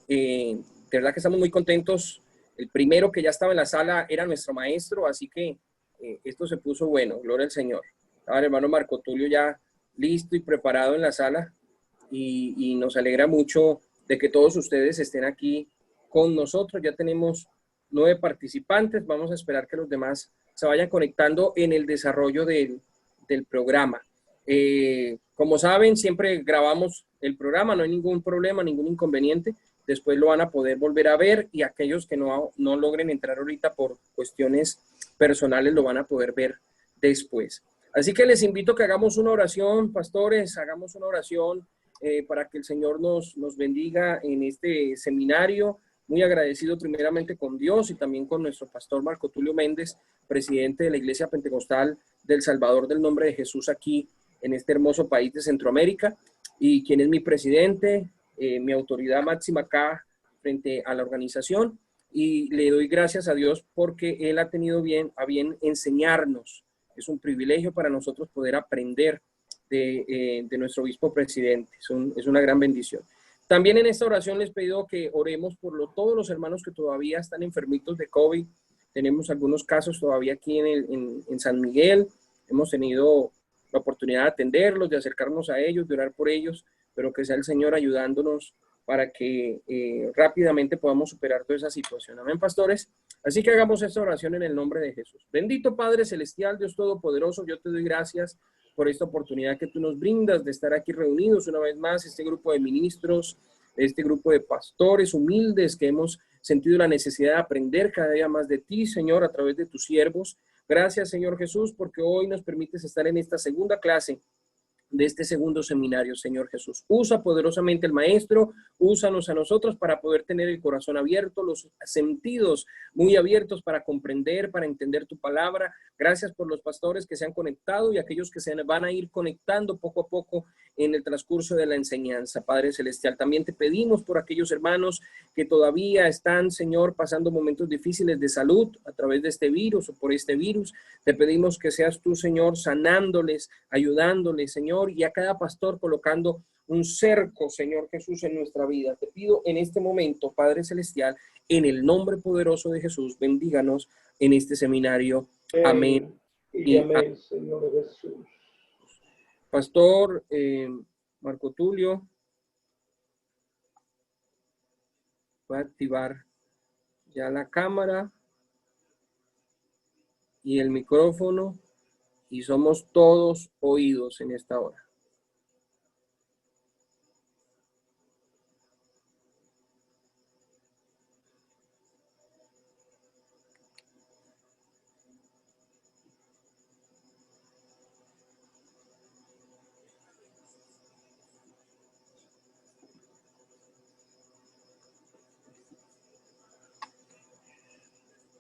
De verdad que estamos muy contentos. El primero que ya estaba en la sala era nuestro maestro, así que esto se puso bueno, gloria al Señor. Estaba el hermano Marco Tulio ya listo y preparado en la sala y nos alegra mucho de que todos ustedes estén aquí con nosotros. Ya tenemos 9 participantes, vamos a esperar que los demás se vayan conectando en el desarrollo del programa. Como saben, siempre grabamos el programa, no hay ningún problema, ningún inconveniente. Después lo van a poder volver a ver y aquellos que no logren entrar ahorita por cuestiones personales lo van a poder ver después. Así que les invito a que hagamos una oración, pastores, hagamos una oración para que el Señor nos bendiga en este seminario. Muy agradecido primeramente con Dios y también con nuestro pastor Marco Tulio Méndez, presidente de la Iglesia Pentecostal del Salvador del Nombre de Jesús aquí en este hermoso país de Centroamérica, y quien es mi presidente, mi autoridad máxima acá frente a la organización, y le doy gracias a Dios porque Él ha tenido a bien enseñarnos. Es un privilegio para nosotros poder aprender de nuestro obispo presidente. Es una gran bendición. También en esta oración les pido que oremos por todos los hermanos que todavía están enfermitos de COVID. Tenemos algunos casos todavía aquí en San Miguel. Hemos tenido la oportunidad de atenderlos, de acercarnos a ellos, de orar por ellos, pero que sea el Señor ayudándonos para que rápidamente podamos superar toda esa situación. Amén, pastores. Así que hagamos esta oración en el nombre de Jesús. Bendito Padre Celestial, Dios Todopoderoso, yo te doy gracias por esta oportunidad que tú nos brindas de estar aquí reunidos una vez más, este grupo de ministros, este grupo de pastores humildes que hemos sentido la necesidad de aprender cada día más de ti, Señor, a través de tus siervos. Gracias, Señor Jesús, porque hoy nos permites estar en esta segunda clase de este segundo seminario, Señor Jesús. Usa poderosamente el maestro, úsanos a nosotros para poder tener el corazón abierto, los sentidos muy abiertos para comprender, para entender tu palabra. Gracias por los pastores que se han conectado y aquellos que se van a ir conectando poco a poco en el transcurso de la enseñanza. Padre Celestial, también te pedimos por aquellos hermanos que todavía están, Señor, pasando momentos difíciles de salud a través de este virus o por este virus. Te pedimos que seas tú, Señor, sanándoles, ayudándoles, Señor, y a cada pastor colocando un cerco, Señor Jesús, en nuestra vida. Te pido en este momento, Padre Celestial, en el nombre poderoso de Jesús, bendíganos en este seminario. Amén. Y amén, Señor Jesús. Pastor Marco Tulio, voy a activar ya la cámara y el micrófono y somos todos oídos en esta hora.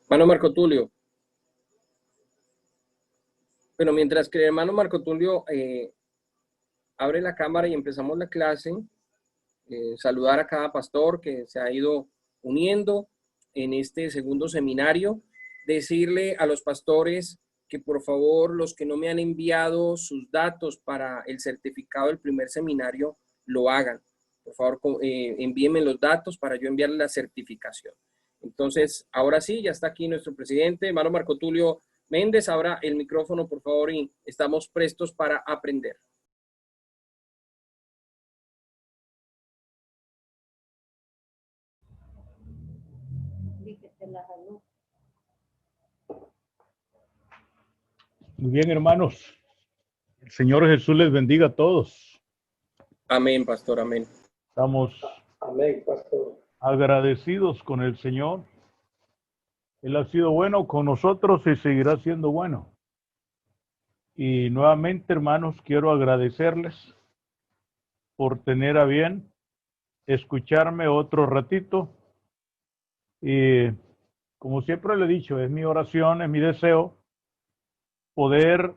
Hermano Marco Tulio. Bueno, mientras que el hermano Marco Tulio abre la cámara y empezamos la clase, saludar a cada pastor que se ha ido uniendo en este segundo seminario, decirle a los pastores que por favor los que no me han enviado sus datos para el certificado del primer seminario lo hagan. Por favor, envíenme los datos para yo enviarle la certificación. Entonces, ahora sí, ya está aquí nuestro presidente, hermano Marco Tulio Méndez. Abra el micrófono, por favor, y estamos prestos para aprender. Muy bien, hermanos. El Señor Jesús les bendiga a todos. Amén, pastor, amén. Estamos Amén, pastor. agradecidos con el Señor. Él ha sido bueno con nosotros y seguirá siendo bueno. Y nuevamente, hermanos, quiero agradecerles por tener a bien escucharme otro ratito. Y como siempre le he dicho, es mi oración, es mi deseo poder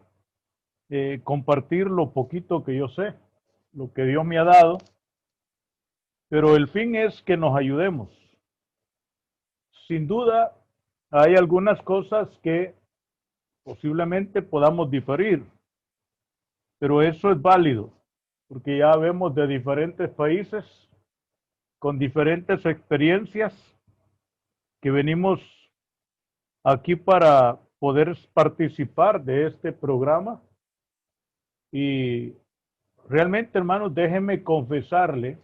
compartir lo poquito que yo sé, lo que Dios me ha dado, pero el fin es que nos ayudemos. Sin duda, hay algunas cosas que posiblemente podamos diferir, pero eso es válido, porque ya vemos de diferentes países con diferentes experiencias que venimos aquí para poder participar de este programa. Y realmente, hermanos, déjenme confesarle,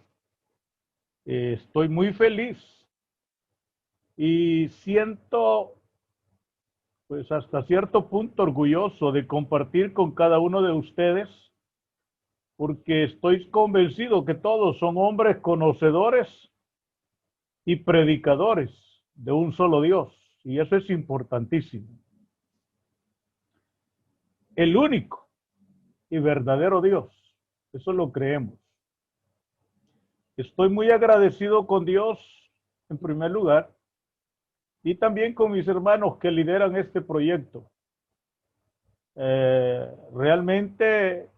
estoy muy feliz y siento, pues hasta cierto punto orgulloso de compartir con cada uno de ustedes, porque estoy convencido que todos son hombres conocedores y predicadores de un solo Dios, y eso es importantísimo. El único y verdadero Dios, eso lo creemos. Estoy muy agradecido con Dios, en primer lugar, y también con mis hermanos que lideran este proyecto. Realmente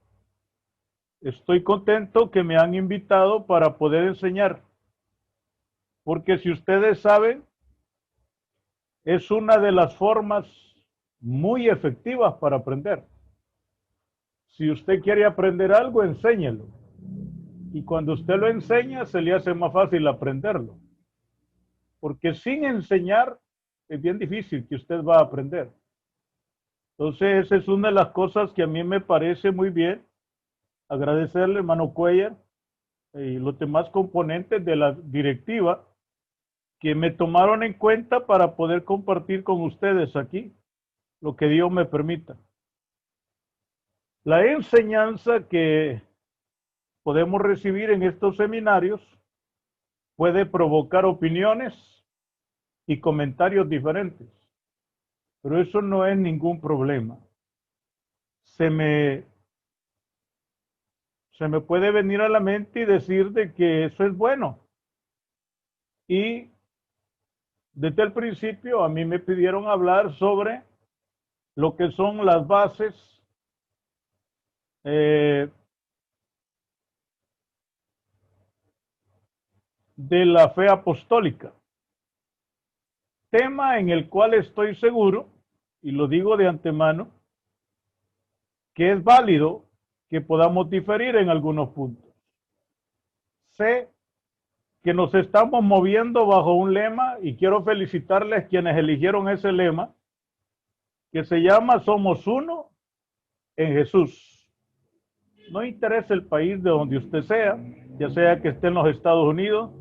estoy contento que me han invitado para poder enseñar, porque si ustedes saben, es una de las formas muy efectivas para aprender. Si usted quiere aprender algo, enséñelo. Y cuando usted lo enseña, se le hace más fácil aprenderlo. Porque sin enseñar, es bien difícil que usted va a aprender. Entonces, esa es una de las cosas que a mí me parece muy bien. Agradecerle, hermano Cuellar, y los demás componentes de la directiva que me tomaron en cuenta para poder compartir con ustedes aquí lo que Dios me permita. La enseñanza que podemos recibir en estos seminarios puede provocar opiniones y comentarios diferentes, pero eso no es ningún problema. Se me puede venir a la mente y decir de que eso es bueno. Y desde el principio a mí me pidieron hablar sobre lo que son las bases de la fe apostólica. Tema en el cual estoy seguro, y lo digo de antemano, que es válido que podamos diferir en algunos puntos. Sé que nos estamos moviendo bajo un lema y quiero felicitarles quienes eligieron ese lema, que se llama Somos Uno en Jesús. No interesa el país de donde usted sea, ya sea que esté en los Estados Unidos,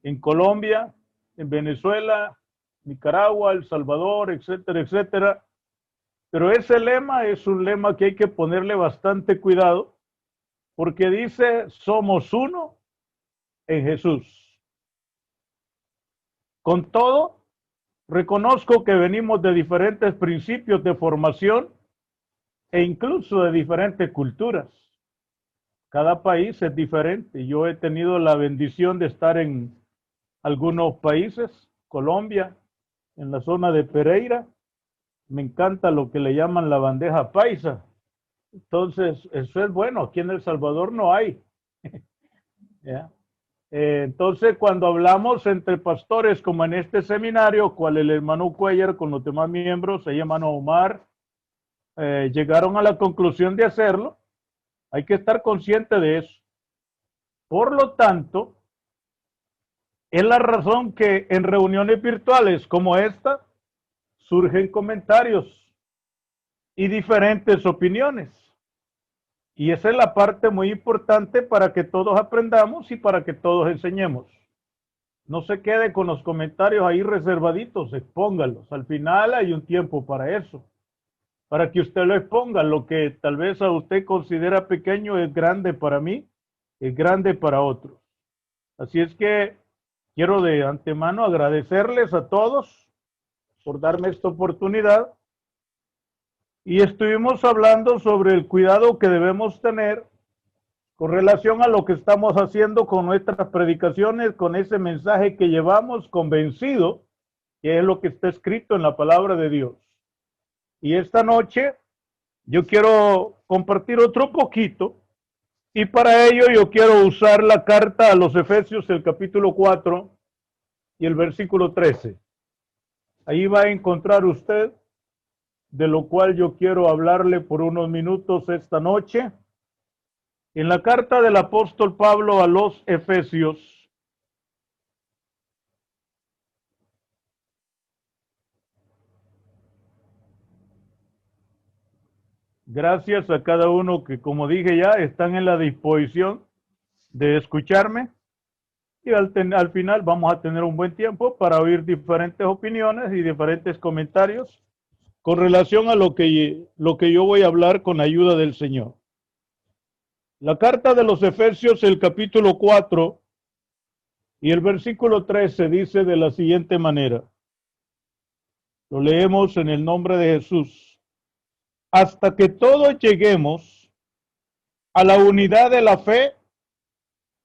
en Colombia, en Venezuela, Nicaragua, El Salvador, etcétera, etcétera. Pero ese lema es un lema que hay que ponerle bastante cuidado, porque dice, somos uno en Jesús. Con todo, reconozco que venimos de diferentes principios de formación e incluso de diferentes culturas. Cada país es diferente. Yo he tenido la bendición de estar en algunos países, Colombia, en la zona de Pereira. Me encanta lo que le llaman la bandeja paisa. Entonces, eso es bueno. Aquí en El Salvador no hay. ¿Ya? Entonces, cuando hablamos entre pastores, como en este seminario, cual el hermano Cuellar con los demás miembros, el hermano Omar, llegaron a la conclusión de hacerlo, hay que estar consciente de eso. Por lo tanto, es la razón que en reuniones virtuales como esta, surgen comentarios y diferentes opiniones. Y esa es la parte muy importante para que todos aprendamos y para que todos enseñemos. No se quede con los comentarios ahí reservaditos, expóngalos. Al final hay un tiempo para eso, para que usted lo exponga. Lo que tal vez a usted considera pequeño es grande para mí, es grande para otros. Así es que quiero de antemano agradecerles a todos por darme esta oportunidad. Y estuvimos hablando sobre el cuidado que debemos tener con relación a lo que estamos haciendo con nuestras predicaciones, con ese mensaje que llevamos convencido, que es lo que está escrito en la palabra de Dios. Y esta noche yo quiero compartir otro poquito, y para ello yo quiero usar la carta a los Efesios, el capítulo 4 y el versículo 13. Ahí va a encontrar usted de lo cual yo quiero hablarle por unos minutos esta noche. En la carta del apóstol Pablo a los Efesios, Gracias a cada uno que, como dije ya, están en la disposición de escucharme. Y al final vamos a tener un buen tiempo para oír diferentes opiniones y diferentes comentarios con relación a lo que yo voy a hablar con ayuda del Señor. La carta de los Efesios, el capítulo 4 y el versículo 13 dice de la siguiente manera. Lo leemos en el nombre de Jesús. Hasta que todos lleguemos a la unidad de la fe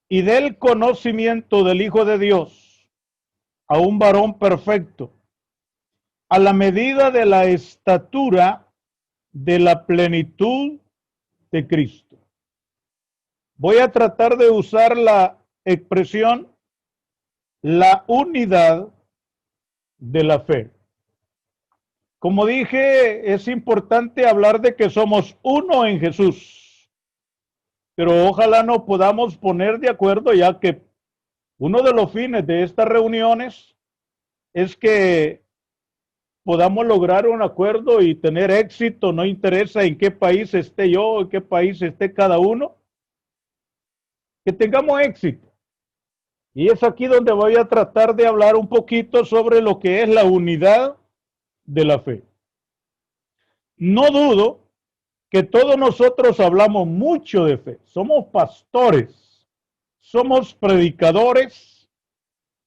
y del conocimiento del Hijo de Dios, a un varón perfecto, a la medida de la estatura de la plenitud de Cristo. Voy a tratar de usar la expresión la unidad de la fe. Como dije, es importante hablar de que somos uno en Jesús, pero ojalá nos podamos poner de acuerdo, ya que uno de los fines de estas reuniones es que podamos lograr un acuerdo y tener éxito. No interesa en qué país esté yo, en qué país esté cada uno, que tengamos éxito. Y es aquí donde voy a tratar de hablar un poquito sobre lo que es la unidad de la fe. No dudo que todos nosotros hablamos mucho de fe. Somos pastores, somos predicadores,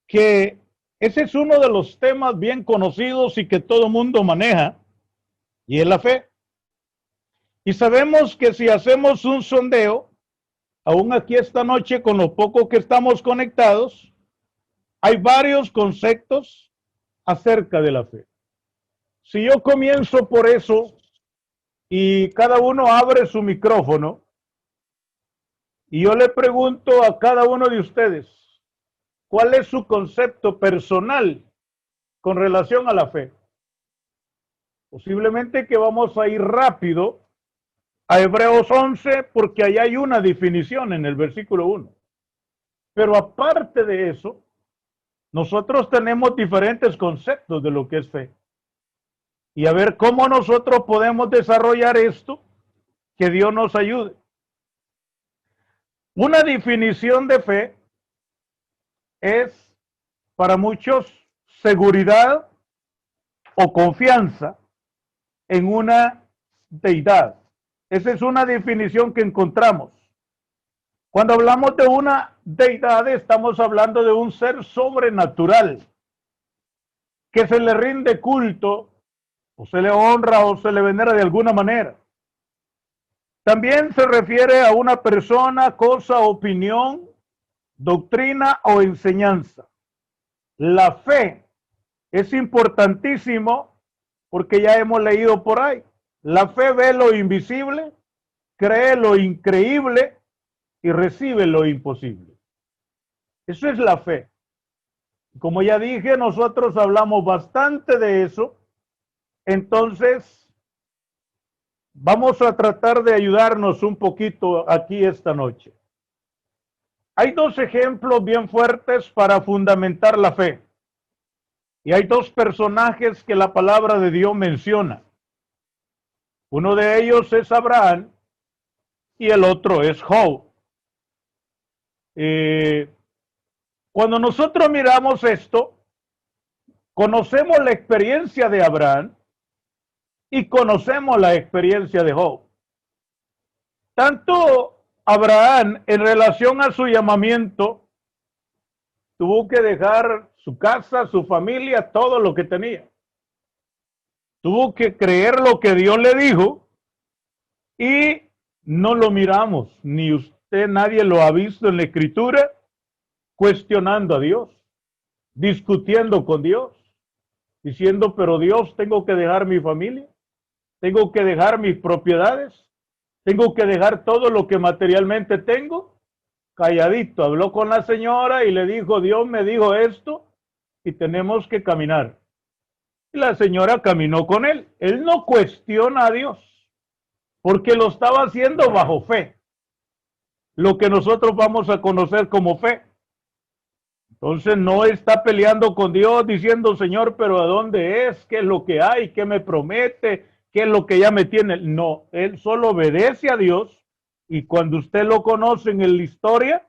que ese es uno de los temas bien conocidos y que todo mundo maneja, y es la fe. Y sabemos que si hacemos un sondeo, aún aquí esta noche con los pocos que estamos conectados, hay varios conceptos acerca de la fe. Si yo comienzo por eso y cada uno abre su micrófono y yo le pregunto a cada uno de ustedes, ¿cuál es su concepto personal con relación a la fe? Posiblemente que vamos a ir rápido a Hebreos 11 porque ahí hay una definición en el versículo 1. Pero aparte de eso, nosotros tenemos diferentes conceptos de lo que es fe. Y a ver cómo nosotros podemos desarrollar esto, que Dios nos ayude. Una definición de fe es para muchos seguridad o confianza en una deidad. Esa es una definición que encontramos. Cuando hablamos de una deidad, estamos hablando de un ser sobrenatural que se le rinde culto, o se le honra o se le venera de alguna manera. También se refiere a una persona, cosa, opinión, doctrina o enseñanza. La fe es importantísimo porque ya hemos leído por ahí. La fe ve lo invisible, cree lo increíble y recibe lo imposible. Eso es la fe. Como ya dije, nosotros hablamos bastante de eso. Entonces, vamos a tratar de ayudarnos un poquito aquí esta noche. Hay dos ejemplos bien fuertes para fundamentar la fe. Y hay dos personajes que la palabra de Dios menciona. Uno de ellos es Abraham y el otro es Job. Cuando nosotros miramos esto, conocemos la experiencia de Abraham y conocemos la experiencia de Job. Tanto Abraham, en relación a su llamamiento, tuvo que dejar su casa, su familia, todo lo que tenía. Tuvo que creer lo que Dios le dijo y no lo miramos, ni usted, nadie lo ha visto en la Escritura, cuestionando a Dios, discutiendo con Dios, diciendo, pero Dios, tengo que dejar mi familia, tengo que dejar mis propiedades, tengo que dejar todo lo que materialmente tengo. Calladito, habló con la señora y le dijo, Dios me dijo esto y tenemos que caminar. Y la señora caminó con él. Él no cuestiona a Dios, porque lo estaba haciendo bajo fe, lo que nosotros vamos a conocer como fe. Entonces no está peleando con Dios diciendo, Señor, pero ¿a dónde es? ¿Qué es lo que hay? ¿Qué me promete? ¿qué es lo que ya me tiene? No, él solo obedece a Dios, y cuando usted lo conoce en la historia,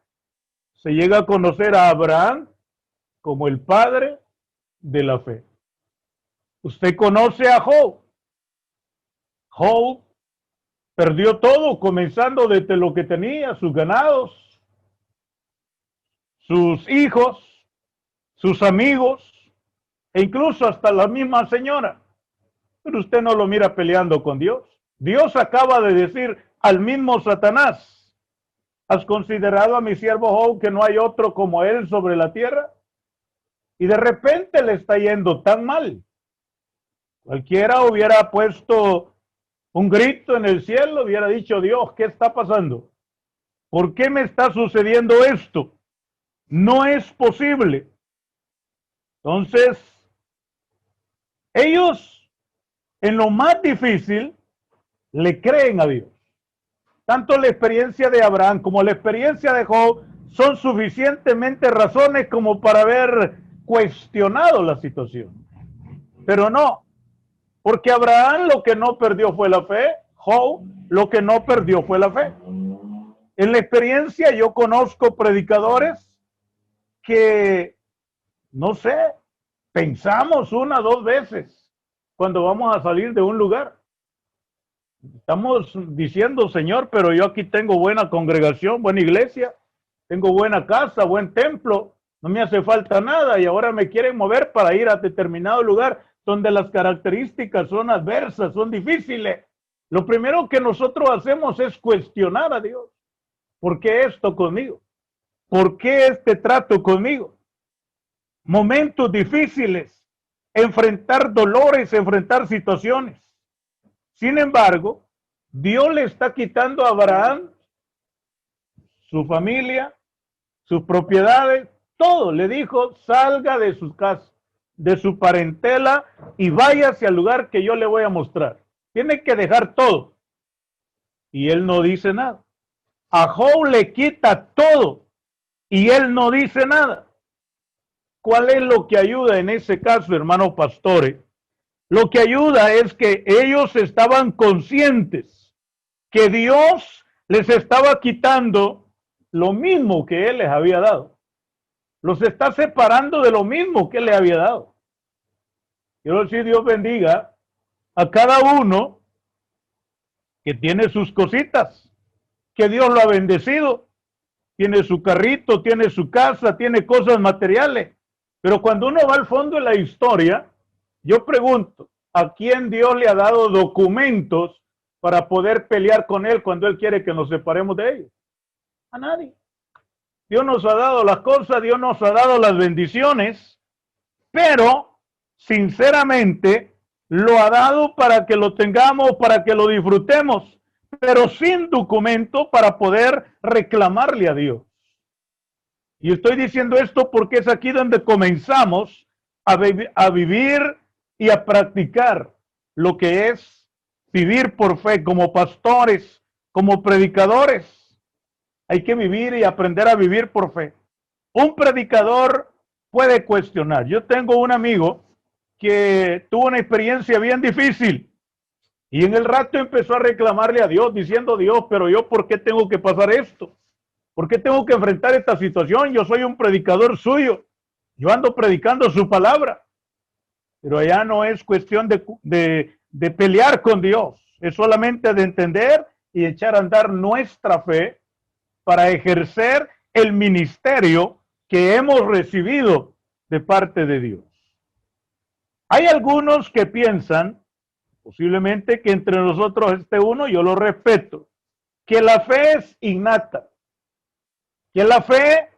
se llega a conocer a Abraham como el padre de la fe. Usted conoce a Job. Job perdió todo, comenzando desde lo que tenía, sus ganados, sus hijos, sus amigos, e incluso hasta la misma señora. Pero usted no lo mira peleando con Dios. Dios acaba de decir al mismo Satanás: ¿has considerado a mi siervo Job, que no hay otro como él sobre la tierra? Y de repente le está yendo tan mal. Cualquiera hubiera puesto un grito en el cielo, hubiera dicho: Dios, ¿qué está pasando? ¿Por qué me está sucediendo esto? No es posible. Entonces, ellos en lo más difícil le creen a Dios. Tanto la experiencia de Abraham como la experiencia de Job son suficientemente razones como para haber cuestionado la situación. Pero no, porque Abraham lo que no perdió fue la fe, Job lo que no perdió fue la fe. En la experiencia yo conozco predicadores que, no sé, pensamos una o dos veces cuando vamos a salir de un lugar. Estamos diciendo: Señor, pero yo aquí tengo buena congregación, buena iglesia, tengo buena casa, buen templo, no me hace falta nada, y ahora me quieren mover para ir a determinado lugar donde las características son adversas, son difíciles. Lo primero que nosotros hacemos es cuestionar a Dios. ¿Por qué esto conmigo? ¿Por qué este trato conmigo? Momentos difíciles, enfrentar dolores, enfrentar situaciones. Sin embargo, Dios le está quitando a Abraham su familia, sus propiedades, todo. Le dijo: salga de su casa, de su parentela, y váyase al lugar que yo le voy a mostrar. Tiene que dejar todo. Y él no dice nada. A Job le quita todo y él no dice nada. ¿Cuál es lo que ayuda en ese caso, hermanos pastores? Lo que ayuda es que ellos estaban conscientes que Dios les estaba quitando lo mismo que Él les había dado. Los está separando de lo mismo que Él les había dado. Quiero decir, Dios bendiga a cada uno que tiene sus cositas, que Dios lo ha bendecido. Tiene su carrito, tiene su casa, tiene cosas materiales. Pero cuando uno va al fondo de la historia, yo pregunto: ¿a quién Dios le ha dado documentos para poder pelear con Él cuando Él quiere que nos separemos de ellos? A nadie. Dios nos ha dado las cosas, Dios nos ha dado las bendiciones, pero sinceramente lo ha dado para que lo tengamos, para que lo disfrutemos, pero sin documento para poder reclamarle a Dios. Y estoy diciendo esto porque es aquí donde comenzamos a vivir y a practicar lo que es vivir por fe como pastores, como predicadores. Hay que vivir y aprender a vivir por fe. Un predicador puede cuestionar. Yo tengo un amigo que tuvo una experiencia bien difícil y en el rato empezó a reclamarle a Dios, diciendo: Dios, pero yo, ¿por qué tengo que pasar esto? ¿Por qué tengo que enfrentar esta situación? Yo soy un predicador suyo. Yo ando predicando su palabra. Pero allá no es cuestión de pelear con Dios. Es solamente de entender y echar a andar nuestra fe para ejercer el ministerio que hemos recibido de parte de Dios. Hay algunos que piensan, posiblemente que entre nosotros esté uno, yo lo respeto, que la fe es innata, que la fe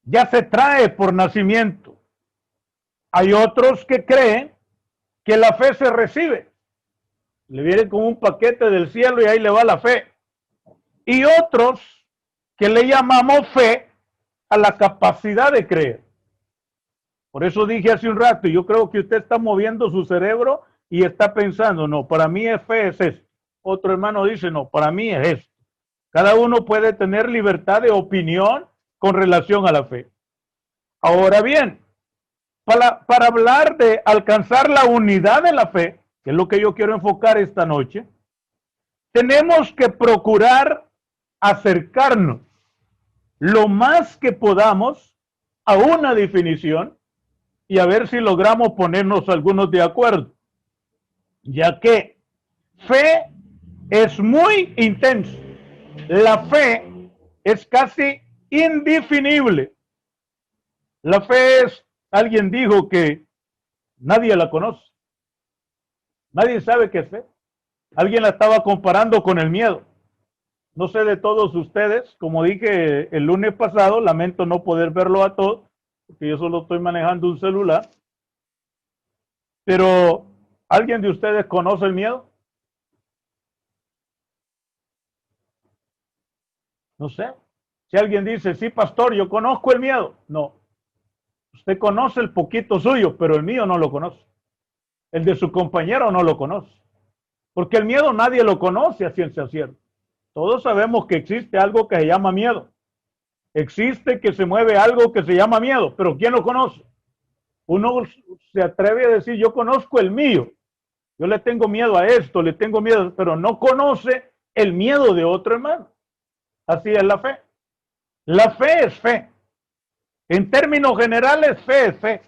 ya se trae por nacimiento. Hay otros que creen que la fe se recibe. Le viene como un paquete del cielo y ahí le va la fe. Y otros que le llamamos fe a la capacidad de creer. Por eso dije hace un rato, yo creo que usted está moviendo su cerebro y está pensando: no, para mí es fe, es esto. Otro hermano dice: no, para mí es esto. Cada uno puede tener libertad de opinión con relación a la fe. Ahora bien, para hablar de alcanzar la unidad de la fe, que es lo que yo quiero enfocar esta noche, tenemos que procurar acercarnos lo más que podamos a una definición y a ver si logramos ponernos algunos de acuerdo, ya que fe es muy intenso. La fe es casi indefinible. La fe es, alguien dijo que nadie la conoce. Nadie sabe qué es fe. Alguien la estaba comparando con el miedo. No sé de todos ustedes, como dije el lunes pasado, lamento no poder verlo a todos, porque yo solo estoy manejando un celular. Pero, ¿alguien de ustedes conoce el miedo? No sé. Si alguien dice, sí, pastor, yo conozco el miedo. No. Usted conoce el poquito suyo, pero el mío no lo conoce. El de su compañero no lo conoce. Porque el miedo nadie lo conoce a ciencia cierta. Todos sabemos que existe algo que se llama miedo. Existe que se mueve algo que se llama miedo, pero ¿quién lo conoce? Uno se atreve a decir, yo conozco el mío. Yo le tengo miedo a esto, le tengo miedo, pero no conoce el miedo de otro hermano. Así es la fe. La fe es fe. En términos generales, fe es fe.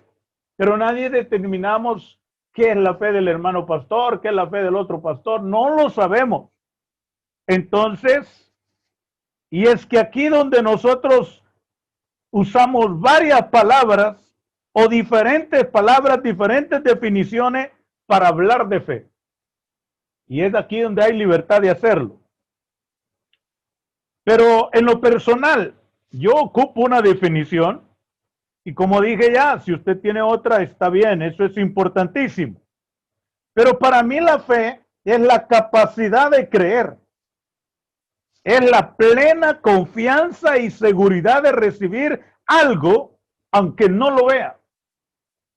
Pero nadie determinamos qué es la fe del hermano pastor, qué es la fe del otro pastor. No lo sabemos. Entonces, y es que aquí donde nosotros usamos varias palabras o diferentes palabras, diferentes definiciones para hablar de fe. Y es aquí donde hay libertad de hacerlo. Pero en lo personal, yo ocupo una definición y como dije ya, si usted tiene otra, está bien, eso es importantísimo. Pero para mí la fe es la capacidad de creer. Es la plena confianza y seguridad de recibir algo, aunque no lo vea.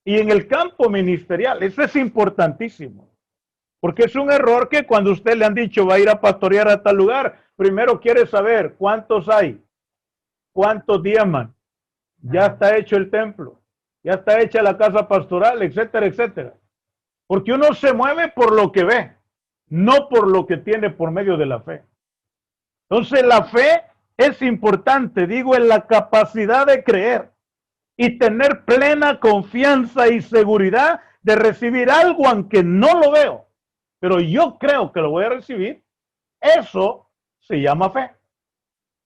Y en el campo ministerial, eso es importantísimo. Porque es un error que cuando usted le han dicho va a ir a pastorear a tal lugar, primero quiere saber cuántos hay, cuántos diezman, ya está hecho el templo, ya está hecha la casa pastoral, etcétera, etcétera. Porque uno se mueve por lo que ve, no por lo que tiene por medio de la fe. Entonces la fe es importante, digo, en la capacidad de creer y tener plena confianza y seguridad de recibir algo aunque no lo veo, pero yo creo que lo voy a recibir. Eso se llama fe.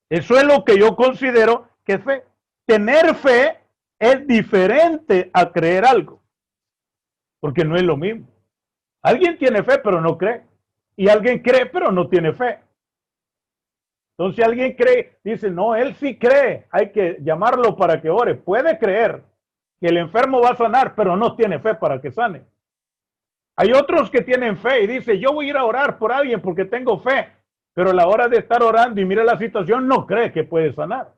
Eso es lo que yo considero que es fe. Tener fe es diferente a creer algo, porque no es lo mismo. Alguien tiene fe pero no cree, y alguien cree pero no tiene fe. Entonces alguien cree, dice, no, él sí cree, hay que llamarlo para que ore. Puede creer que el enfermo va a sanar, pero no tiene fe para que sane. Hay otros que tienen fe y dice, yo voy a ir a orar por alguien porque tengo fe, pero a la hora de estar orando y mira la situación, no cree que puede sanar.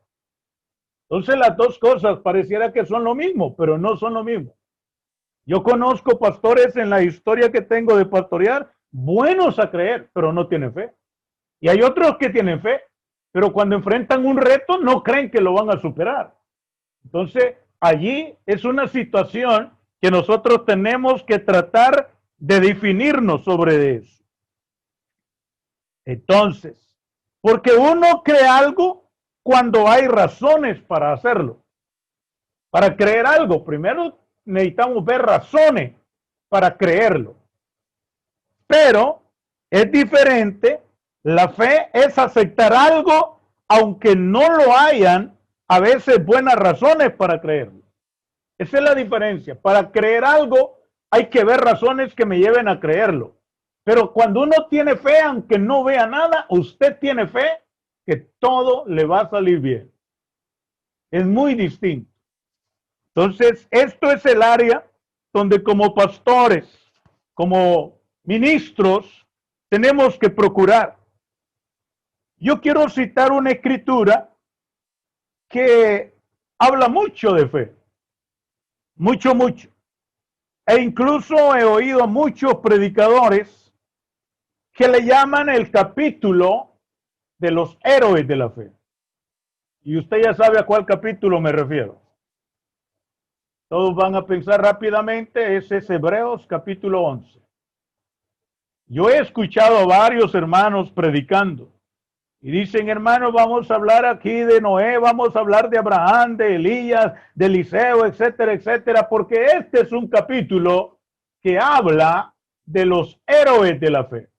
Entonces las dos cosas pareciera que son lo mismo, pero no son lo mismo. Yo conozco pastores en la historia que tengo de pastorear, buenos a creer, pero no tienen fe. Y hay otros que tienen fe, pero cuando enfrentan un reto no creen que lo van a superar. Entonces, allí es una situación que nosotros tenemos que tratar de definirnos sobre eso. Entonces, porque uno cree algo cuando hay razones para hacerlo. Para creer algo, primero necesitamos ver razones para creerlo. Pero es diferente. La fe es aceptar algo aunque no lo hayan a veces buenas razones para creerlo. Esa es la diferencia. Para creer algo hay que ver razones que me lleven a creerlo. Pero cuando uno tiene fe, aunque no vea nada, usted tiene fe que todo le va a salir bien. Es muy distinto. Entonces, esto es el área donde como pastores, como ministros, tenemos que procurar. Yo quiero citar una escritura que habla mucho de fe. Mucho, mucho. E incluso he oído a muchos predicadores que le llaman el capítulo de los héroes de la fe. Y usted ya sabe a cuál capítulo me refiero. Todos van a pensar rápidamente, ese es Hebreos capítulo 11. Yo he escuchado a varios hermanos predicando y dicen, hermanos, vamos a hablar aquí de Noé, vamos a hablar de Abraham, de Elías, de Eliseo, etcétera, etcétera, porque este es un capítulo que habla de los héroes de la fe.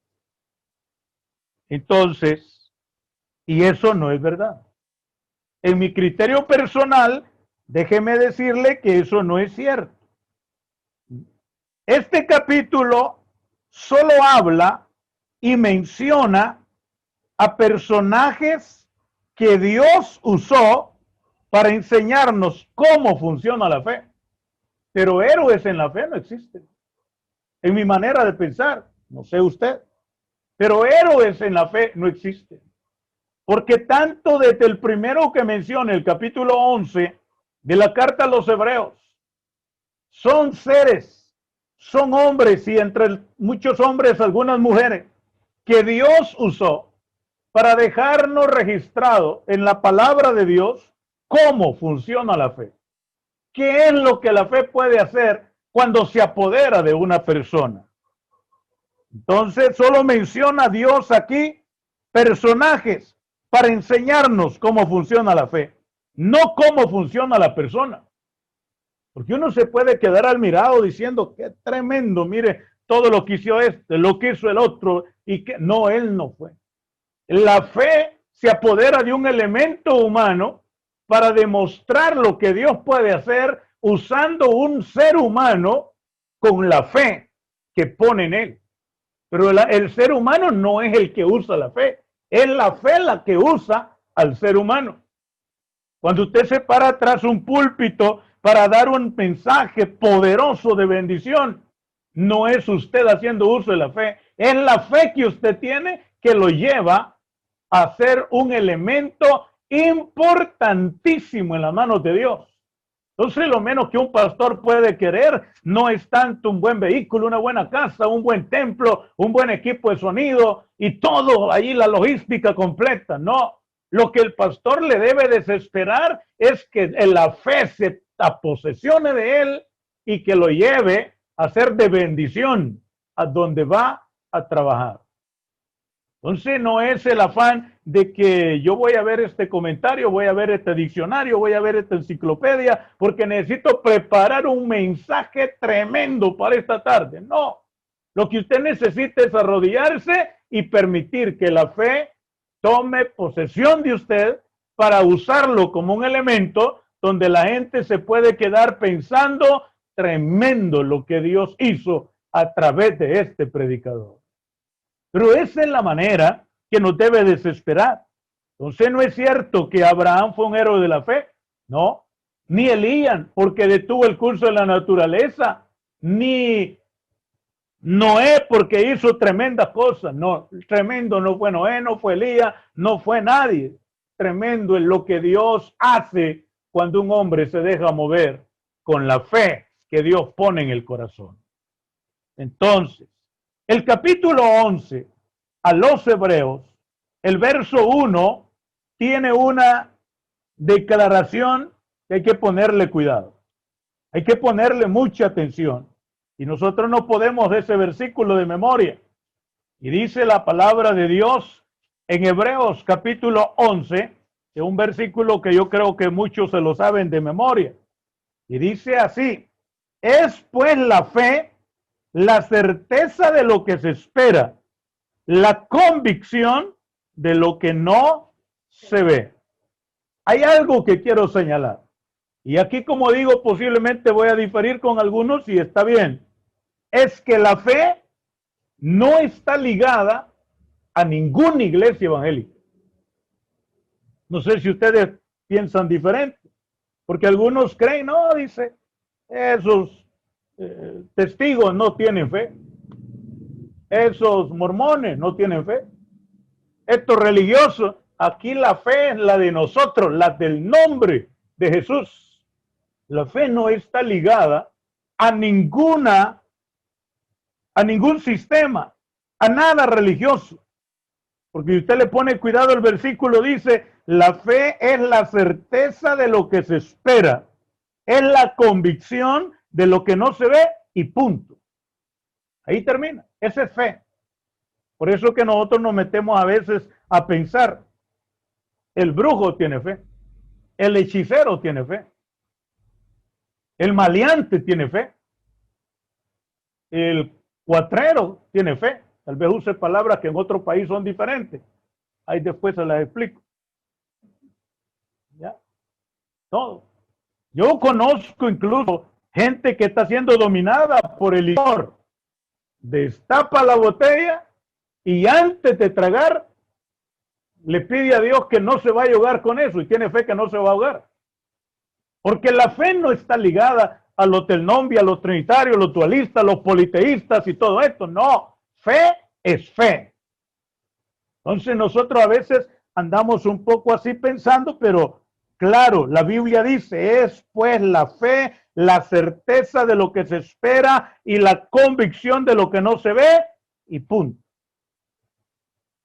Entonces, y eso no es verdad. En mi criterio personal, déjeme decirle que eso no es cierto. Este capítulo solo habla y menciona a personajes que Dios usó para enseñarnos cómo funciona la fe. Pero héroes en la fe no existen. En mi manera de pensar, no sé usted, pero héroes en la fe no existen. Porque tanto desde el primero que menciona el capítulo 11 de la carta a los Hebreos, son seres, son hombres y entre muchos hombres algunas mujeres que Dios usó para dejarnos registrado en la palabra de Dios cómo funciona la fe. ¿Qué es lo que la fe puede hacer cuando se apodera de una persona? Entonces solo menciona Dios aquí personajes para enseñarnos cómo funciona la fe, no cómo funciona la persona. Porque uno se puede quedar admirado diciendo, qué tremendo, mire, todo lo que hizo este, lo que hizo el otro, y que no, él no fue. La fe se apodera de un elemento humano para demostrar lo que Dios puede hacer usando un ser humano con la fe que pone en él. Pero el ser humano no es el que usa la fe, es la fe la que usa al ser humano. Cuando usted se para tras un púlpito para dar un mensaje poderoso de bendición, no es usted haciendo uso de la fe, es la fe que usted tiene que lo lleva a ser un elemento importantísimo en las manos de Dios. Entonces, lo menos que un pastor puede querer no es tanto un buen vehículo, una buena casa, un buen templo, un buen equipo de sonido y todo ahí, la logística completa. No, lo que el pastor le debe desesperar es que la fe se aposesione de él y que lo lleve a ser de bendición a donde va a trabajar. Entonces no es el afán de que yo voy a ver este comentario, voy a ver este diccionario, voy a ver esta enciclopedia, porque necesito preparar un mensaje tremendo para esta tarde. No, lo que usted necesita es arrodillarse y permitir que la fe tome posesión de usted para usarlo como un elemento donde la gente se puede quedar pensando tremendo lo que Dios hizo a través de este predicador. Pero esa es la manera que nos debe desesperar. Entonces no es cierto que Abraham fue un héroe de la fe, no, ni Elías porque detuvo el curso de la naturaleza, ni Noé porque hizo tremendas cosas, no, tremendo no fue Noé, no fue Elías, no fue nadie. Tremendo es lo que Dios hace cuando un hombre se deja mover con la fe que Dios pone en el corazón. Entonces, el capítulo 11 a los Hebreos, el verso 1 tiene una declaración que hay que ponerle cuidado. Hay que ponerle mucha atención. Y nosotros no podemos ese versículo de memoria. Y dice la palabra de Dios en Hebreos capítulo 11, es un versículo que yo creo que muchos se lo saben de memoria. Y dice así, es pues la fe la certeza de lo que se espera, la convicción de lo que no se ve. Hay algo que quiero señalar. Y aquí, como digo, posiblemente voy a diferir con algunos y está bien. Es que la fe no está ligada a ninguna iglesia evangélica. No sé si ustedes piensan diferente, porque algunos creen, no, dice, esos testigos no tienen fe. Esos mormones no tienen fe. Estos religiosos, aquí la fe es la de nosotros, la del nombre de Jesús. La fe no está ligada a ningún sistema, a nada religioso. Porque si usted le pone cuidado, el versículo dice, la fe es la certeza de lo que se espera, es la convicción de lo que no se ve y punto. Ahí termina. Esa es fe. Por eso que nosotros nos metemos a veces a pensar, el brujo tiene fe, el hechicero tiene fe, el maleante tiene fe, el cuatrero tiene fe. Tal vez use palabras que en otro país son diferentes. Ahí después se las explico. ¿Ya? Todo. Yo conozco incluso gente que está siendo dominada por el licor. Destapa la botella y antes de tragar le pide a Dios que no se vaya a ahogar con eso y tiene fe que no se va a ahogar. Porque la fe no está ligada a los del nombre, a los trinitarios, los dualistas, los politeístas y todo esto. No, fe es fe. Entonces nosotros a veces andamos un poco así pensando, pero claro, la Biblia dice, es pues la fe, la certeza de lo que se espera y la convicción de lo que no se ve y punto.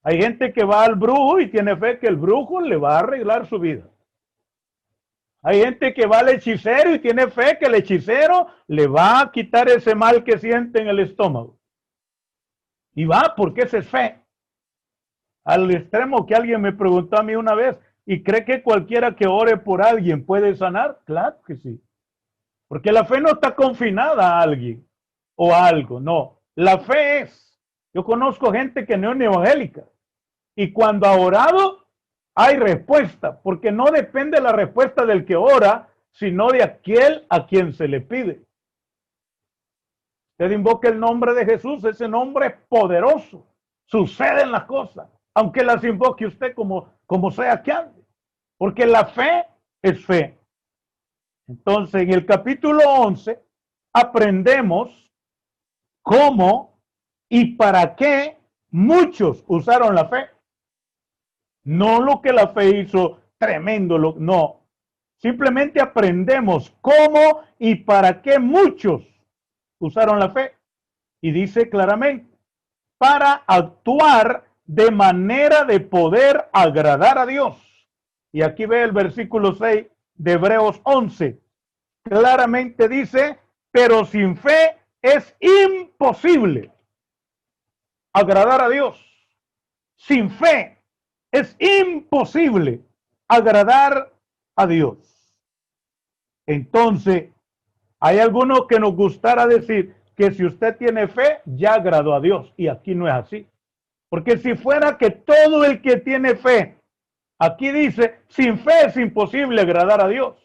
Hay gente que va al brujo y tiene fe que el brujo le va a arreglar su vida. Hay gente que va al hechicero y tiene fe que el hechicero le va a quitar ese mal que siente en el estómago. Y va porque esa es fe. Al extremo que alguien me preguntó a mí una vez, ¿y cree que cualquiera que ore por alguien puede sanar? Claro que sí. Porque la fe no está confinada a alguien o a algo, no. La fe es. Yo conozco gente que no es evangélica y cuando ha orado hay respuesta, porque no depende la respuesta del que ora, sino de aquel a quien se le pide. Usted invoca el nombre de Jesús, ese nombre es poderoso. Suceden las cosas, aunque las invoque usted como sea que ande. Porque la fe es fe. Entonces, en el capítulo 11, aprendemos cómo y para qué muchos usaron la fe. No lo que la fe hizo tremendo, no. Simplemente aprendemos cómo y para qué muchos usaron la fe. Y dice claramente, para actuar de manera de poder agradar a Dios. Y aquí ve el versículo 6 de Hebreos 11. Claramente dice, pero sin fe es imposible agradar a Dios. Sin fe es imposible agradar a Dios. Entonces, hay algunos que nos gustará decir que si usted tiene fe, ya agradó a Dios. Y aquí no es así. Porque si fuera que todo el que tiene fe, aquí dice, sin fe es imposible agradar a Dios.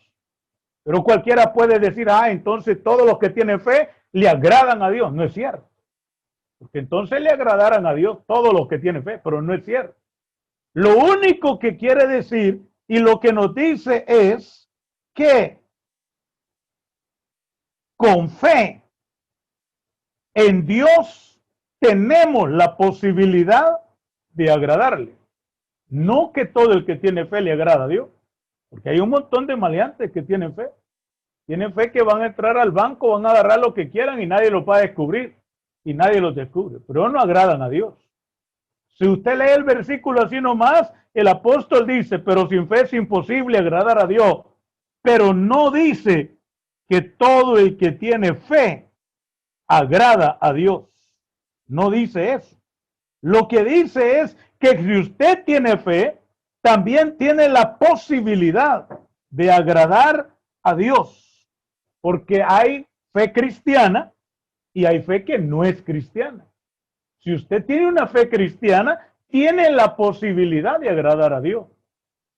Pero cualquiera puede decir, entonces todos los que tienen fe le agradan a Dios. No es cierto. Porque entonces le agradaran a Dios todos los que tienen fe, pero no es cierto. Lo único que quiere decir y lo que nos dice es que con fe en Dios tenemos la posibilidad de agradarle. No que todo el que tiene fe le agrada a Dios, porque hay un montón de maleantes que tienen fe. Tienen fe que van a entrar al banco, van a agarrar lo que quieran y nadie los va a descubrir. Y nadie los descubre, pero no agradan a Dios. Si usted lee el versículo así nomás, el apóstol dice, pero sin fe es imposible agradar a Dios. Pero no dice que todo el que tiene fe agrada a Dios. No dice eso. Lo que dice es que si usted tiene fe, también tiene la posibilidad de agradar a Dios. Porque hay fe cristiana y hay fe que no es cristiana. Si usted tiene una fe cristiana, tiene la posibilidad de agradar a Dios.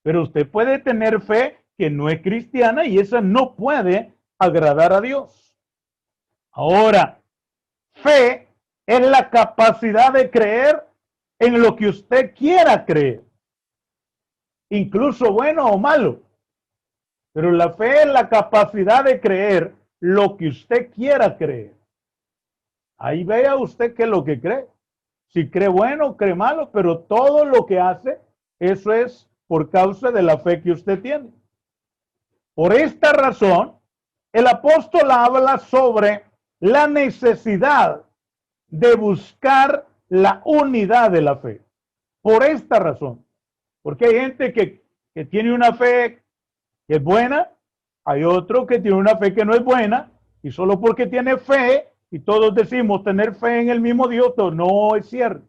Pero usted puede tener fe que no es cristiana y esa no puede agradar a Dios. Ahora, fe es la capacidad de creer en lo que usted quiera creer, incluso bueno o malo. Pero la fe es la capacidad de creer lo que usted quiera creer. Ahí vea usted qué es lo que cree. Si cree bueno, cree malo, pero todo lo que hace, eso es por causa de la fe que usted tiene. Por esta razón, el apóstol habla sobre la necesidad de buscar la unidad de la fe. Por esta razón. Porque hay gente que tiene una fe que es buena, hay otro que tiene una fe que no es buena, y solo porque tiene fe, y todos decimos tener fe en el mismo Dios, no es cierto.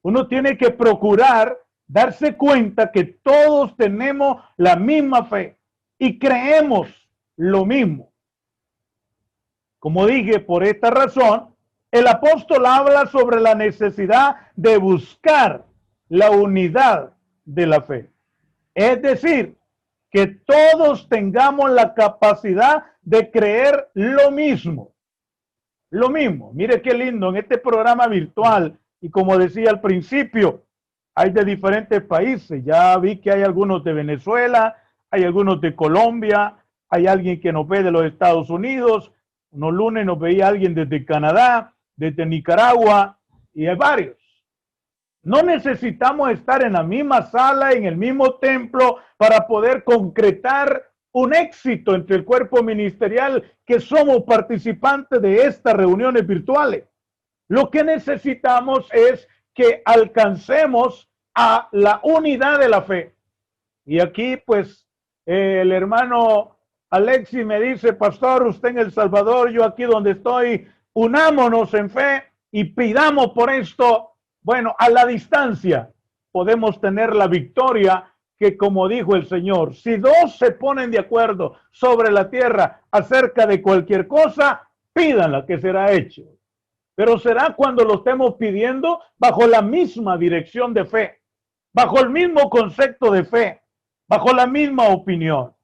Uno tiene que procurar darse cuenta que todos tenemos la misma fe y creemos lo mismo. Como dije, por esta razón, el apóstol habla sobre la necesidad de buscar la unidad de la fe. Es decir, que todos tengamos la capacidad de creer lo mismo. Lo mismo. Mire qué lindo en este programa virtual. Y como decía al principio, hay de diferentes países. Ya vi que hay algunos de Venezuela, hay algunos de Colombia, hay alguien que nos ve de los Estados Unidos. Unos lunes nos veía alguien desde Canadá, desde Nicaragua, y hay varios. No necesitamos estar en la misma sala, en el mismo templo, para poder concretar un éxito entre el cuerpo ministerial que somos participantes de estas reuniones virtuales. Lo que necesitamos es que alcancemos a la unidad de la fe. Y aquí, pues, el hermano Alexis me dice, pastor, usted en El Salvador, yo aquí donde estoy, unámonos en fe y pidamos por esto. Bueno, a la distancia podemos tener la victoria que, como dijo el Señor, si dos se ponen de acuerdo sobre la tierra acerca de cualquier cosa, pídanla que será hecho. Pero será cuando lo estemos pidiendo bajo la misma dirección de fe, bajo el mismo concepto de fe, bajo la misma opinión.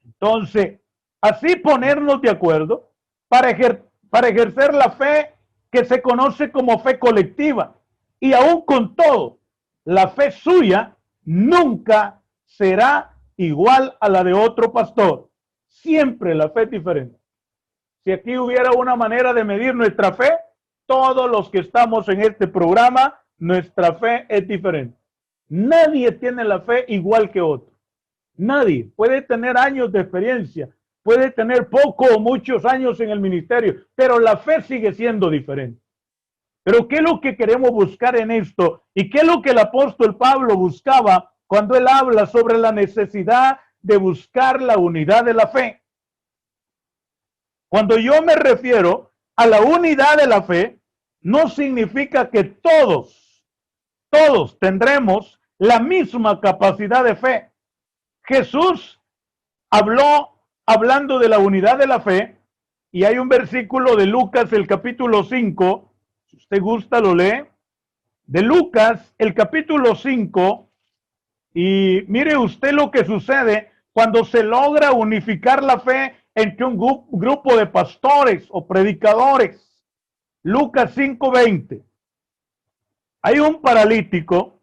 Entonces, así ponernos de acuerdo para ejercer la fe que se conoce como fe colectiva. Y aún con todo, la fe suya nunca será igual a la de otro pastor. Siempre la fe es diferente. Si aquí hubiera una manera de medir nuestra fe, todos los que estamos en este programa, nuestra fe es diferente. Nadie tiene la fe igual que otro. Nadie puede tener años de experiencia, puede tener poco o muchos años en el ministerio, pero la fe sigue siendo diferente. Pero ¿qué es lo que queremos buscar en esto? ¿Y qué es lo que el apóstol Pablo buscaba cuando él habla sobre la necesidad de buscar la unidad de la fe? Cuando yo me refiero a la unidad de la fe, no significa que todos tendremos la misma capacidad de fe. Jesús hablando de la unidad de la fe, y hay un versículo de Lucas, el capítulo 5, si usted gusta lo lee, de Lucas, el capítulo 5, y mire usted lo que sucede cuando se logra unificar la fe entre un grupo de pastores o predicadores. Lucas 5:20. Hay un paralítico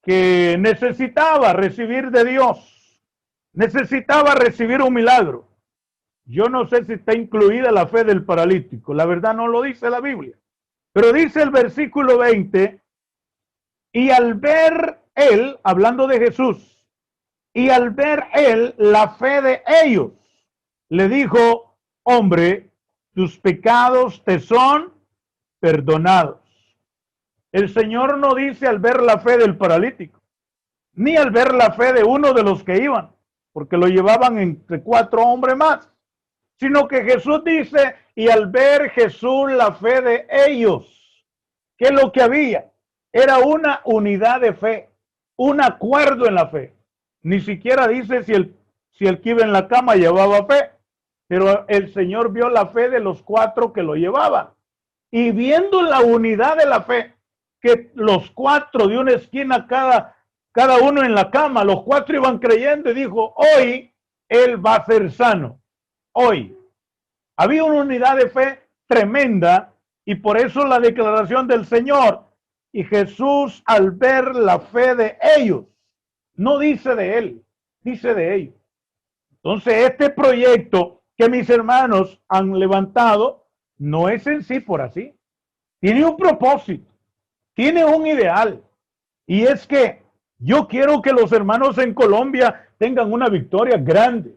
que necesitaba recibir de Dios, necesitaba recibir un milagro. Yo no sé si está incluida la fe del paralítico, la verdad no lo dice la Biblia, pero dice el versículo 20, y al ver él, hablando de Jesús, y al ver él la fe de ellos, le dijo, hombre, tus pecados te son perdonados. El Señor no dice al ver la fe del paralítico, ni al ver la fe de uno de los que iban, porque lo llevaban entre 4 hombres más, sino que Jesús dice, y al ver Jesús la fe de ellos, ¿qué es lo que había? Era una unidad de fe, un acuerdo en la fe. Ni siquiera dice si el que iba en la cama llevaba fe, pero el Señor vio la fe de los 4 que lo llevaban. Y viendo la unidad de la fe, que los 4 de una esquina cada uno en la cama, los 4 iban creyendo y dijo, hoy él va a ser sano. Hoy. Había una unidad de fe tremenda y por eso la declaración del Señor. Y Jesús al ver la fe de ellos, no dice de él, dice de ellos. Entonces este proyecto que mis hermanos han levantado no es en sí por así. Tiene un propósito, tiene un ideal. Y es que yo quiero que los hermanos en Colombia tengan una victoria grande.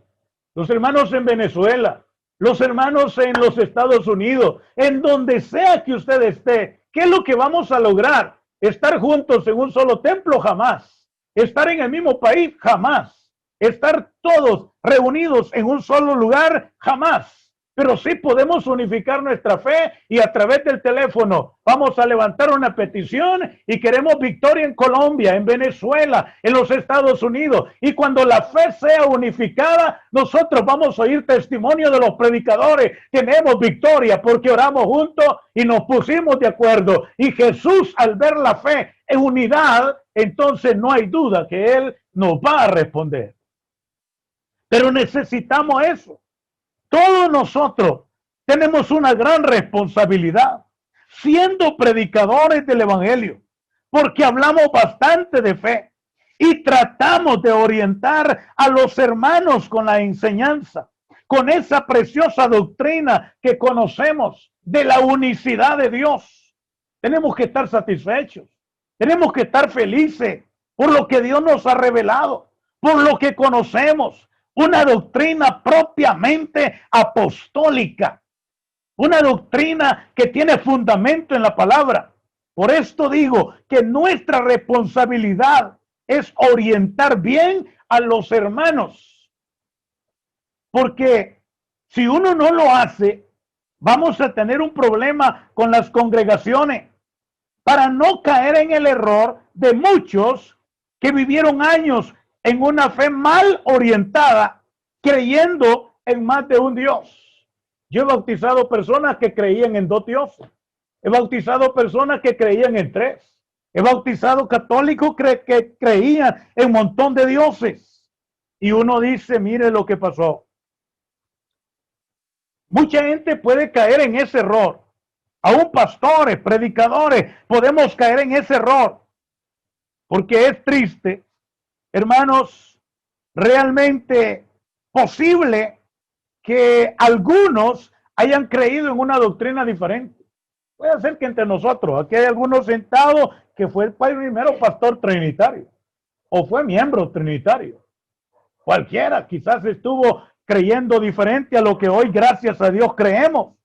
Los hermanos en Venezuela, los hermanos en los Estados Unidos, en donde sea que usted esté. ¿Qué es lo que vamos a lograr? ¿Estar juntos en un solo templo? Jamás. ¿Estar en el mismo país? Jamás. ¿Estar todos reunidos en un solo lugar? Jamás. pero sí podemos unificar nuestra fe y a través del teléfono vamos a levantar una petición y queremos victoria en Colombia, en Venezuela, en los Estados Unidos. Y cuando la fe sea unificada, nosotros vamos a oír testimonio de los predicadores. Tenemos victoria porque oramos juntos y nos pusimos de acuerdo. Y Jesús, al ver la fe en unidad, entonces no hay duda que Él nos va a responder. Pero necesitamos eso. Todos nosotros tenemos una gran responsabilidad siendo predicadores del evangelio, porque hablamos bastante de fe y tratamos de orientar a los hermanos con la enseñanza, con esa preciosa doctrina que conocemos de la unicidad de Dios. Tenemos que estar satisfechos, tenemos que estar felices por lo que Dios nos ha revelado, por lo que conocemos. Una doctrina propiamente apostólica, una doctrina que tiene fundamento en la palabra. Por esto digo que nuestra responsabilidad es orientar bien a los hermanos, porque si uno no lo hace, vamos a tener un problema con las congregaciones, para no caer en el error de muchos que vivieron años en una fe mal orientada, creyendo en más de un Dios. Yo he bautizado personas que creían en 2 dioses. He bautizado personas que creían en 3. He bautizado católicos que creían en un montón de dioses. Y uno dice, mire lo que pasó. Mucha gente puede caer en ese error. Aún pastores, predicadores, podemos caer en ese error. Porque es triste, hermanos, realmente posible que algunos hayan creído en una doctrina diferente. Puede ser que entre nosotros, aquí hay algunos sentados que fue el primero pastor trinitario o fue miembro trinitario. Cualquiera quizás estuvo creyendo diferente a lo que hoy, gracias a Dios, creemos.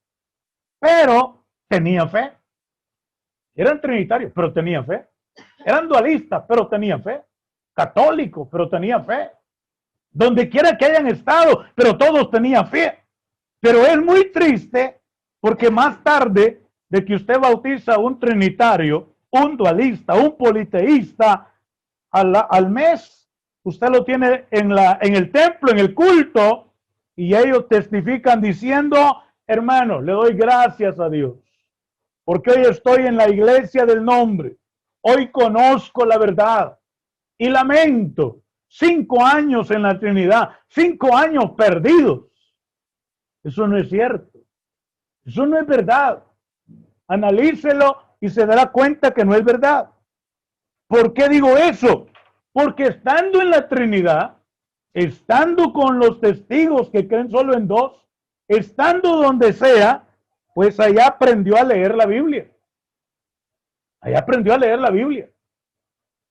Pero tenía fe. Eran trinitarios, pero tenían fe. Eran dualistas, pero tenían fe. Católicos, pero tenían fe. Donde quiera que hayan estado, pero todos tenían fe. Pero es muy triste porque más tarde de que usted bautiza a un trinitario, un dualista, un politeísta, al mes, usted lo tiene en el templo, en el culto, y ellos testifican diciendo, hermano, le doy gracias a Dios, porque hoy estoy en la iglesia del nombre, hoy conozco la verdad, y lamento 5 años en la Trinidad, 5 años perdidos. Eso no es cierto, eso no es verdad. Analícelo y se dará cuenta que no es verdad. ¿Por qué digo eso? Porque estando en la Trinidad, estando con los testigos que creen solo en 2, estando donde sea, pues allá aprendió a leer la Biblia. Allá aprendió a leer la Biblia.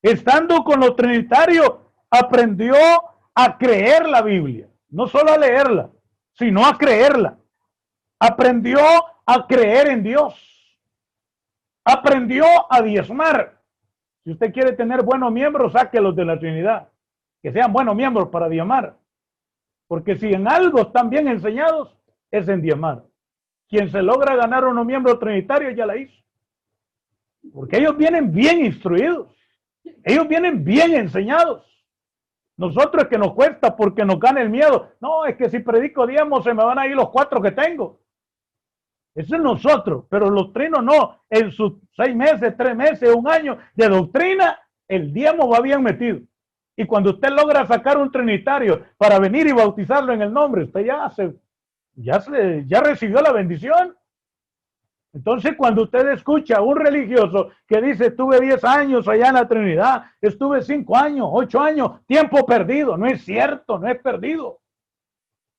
Estando con los trinitarios, aprendió a creer la Biblia. No solo a leerla, sino a creerla. Aprendió a creer en Dios. Aprendió a diezmar. Si usted quiere tener buenos miembros, sáquelos de la Trinidad. Que sean buenos miembros para diezmar. Porque si en algo están bien enseñados, es en diezmar. Quien se logra ganar unos miembros trinitarios ya la hizo. Porque ellos vienen bien instruidos. Ellos vienen bien enseñados. Nosotros es que nos cuesta porque nos gana el miedo. No, es que si predico diezmos se me van a ir los 4 que tengo. Eso es nosotros, pero los trinos no. En sus 6 meses, 3 meses, 1 año de doctrina, el diezmo va bien metido. Y cuando usted logra sacar un trinitario para venir y bautizarlo en el nombre, usted ya recibió la bendición. Entonces, cuando usted escucha a un religioso que dice, estuve 10 años allá en la Trinidad, estuve 5 años, 8 años, tiempo perdido, no es cierto, no es perdido.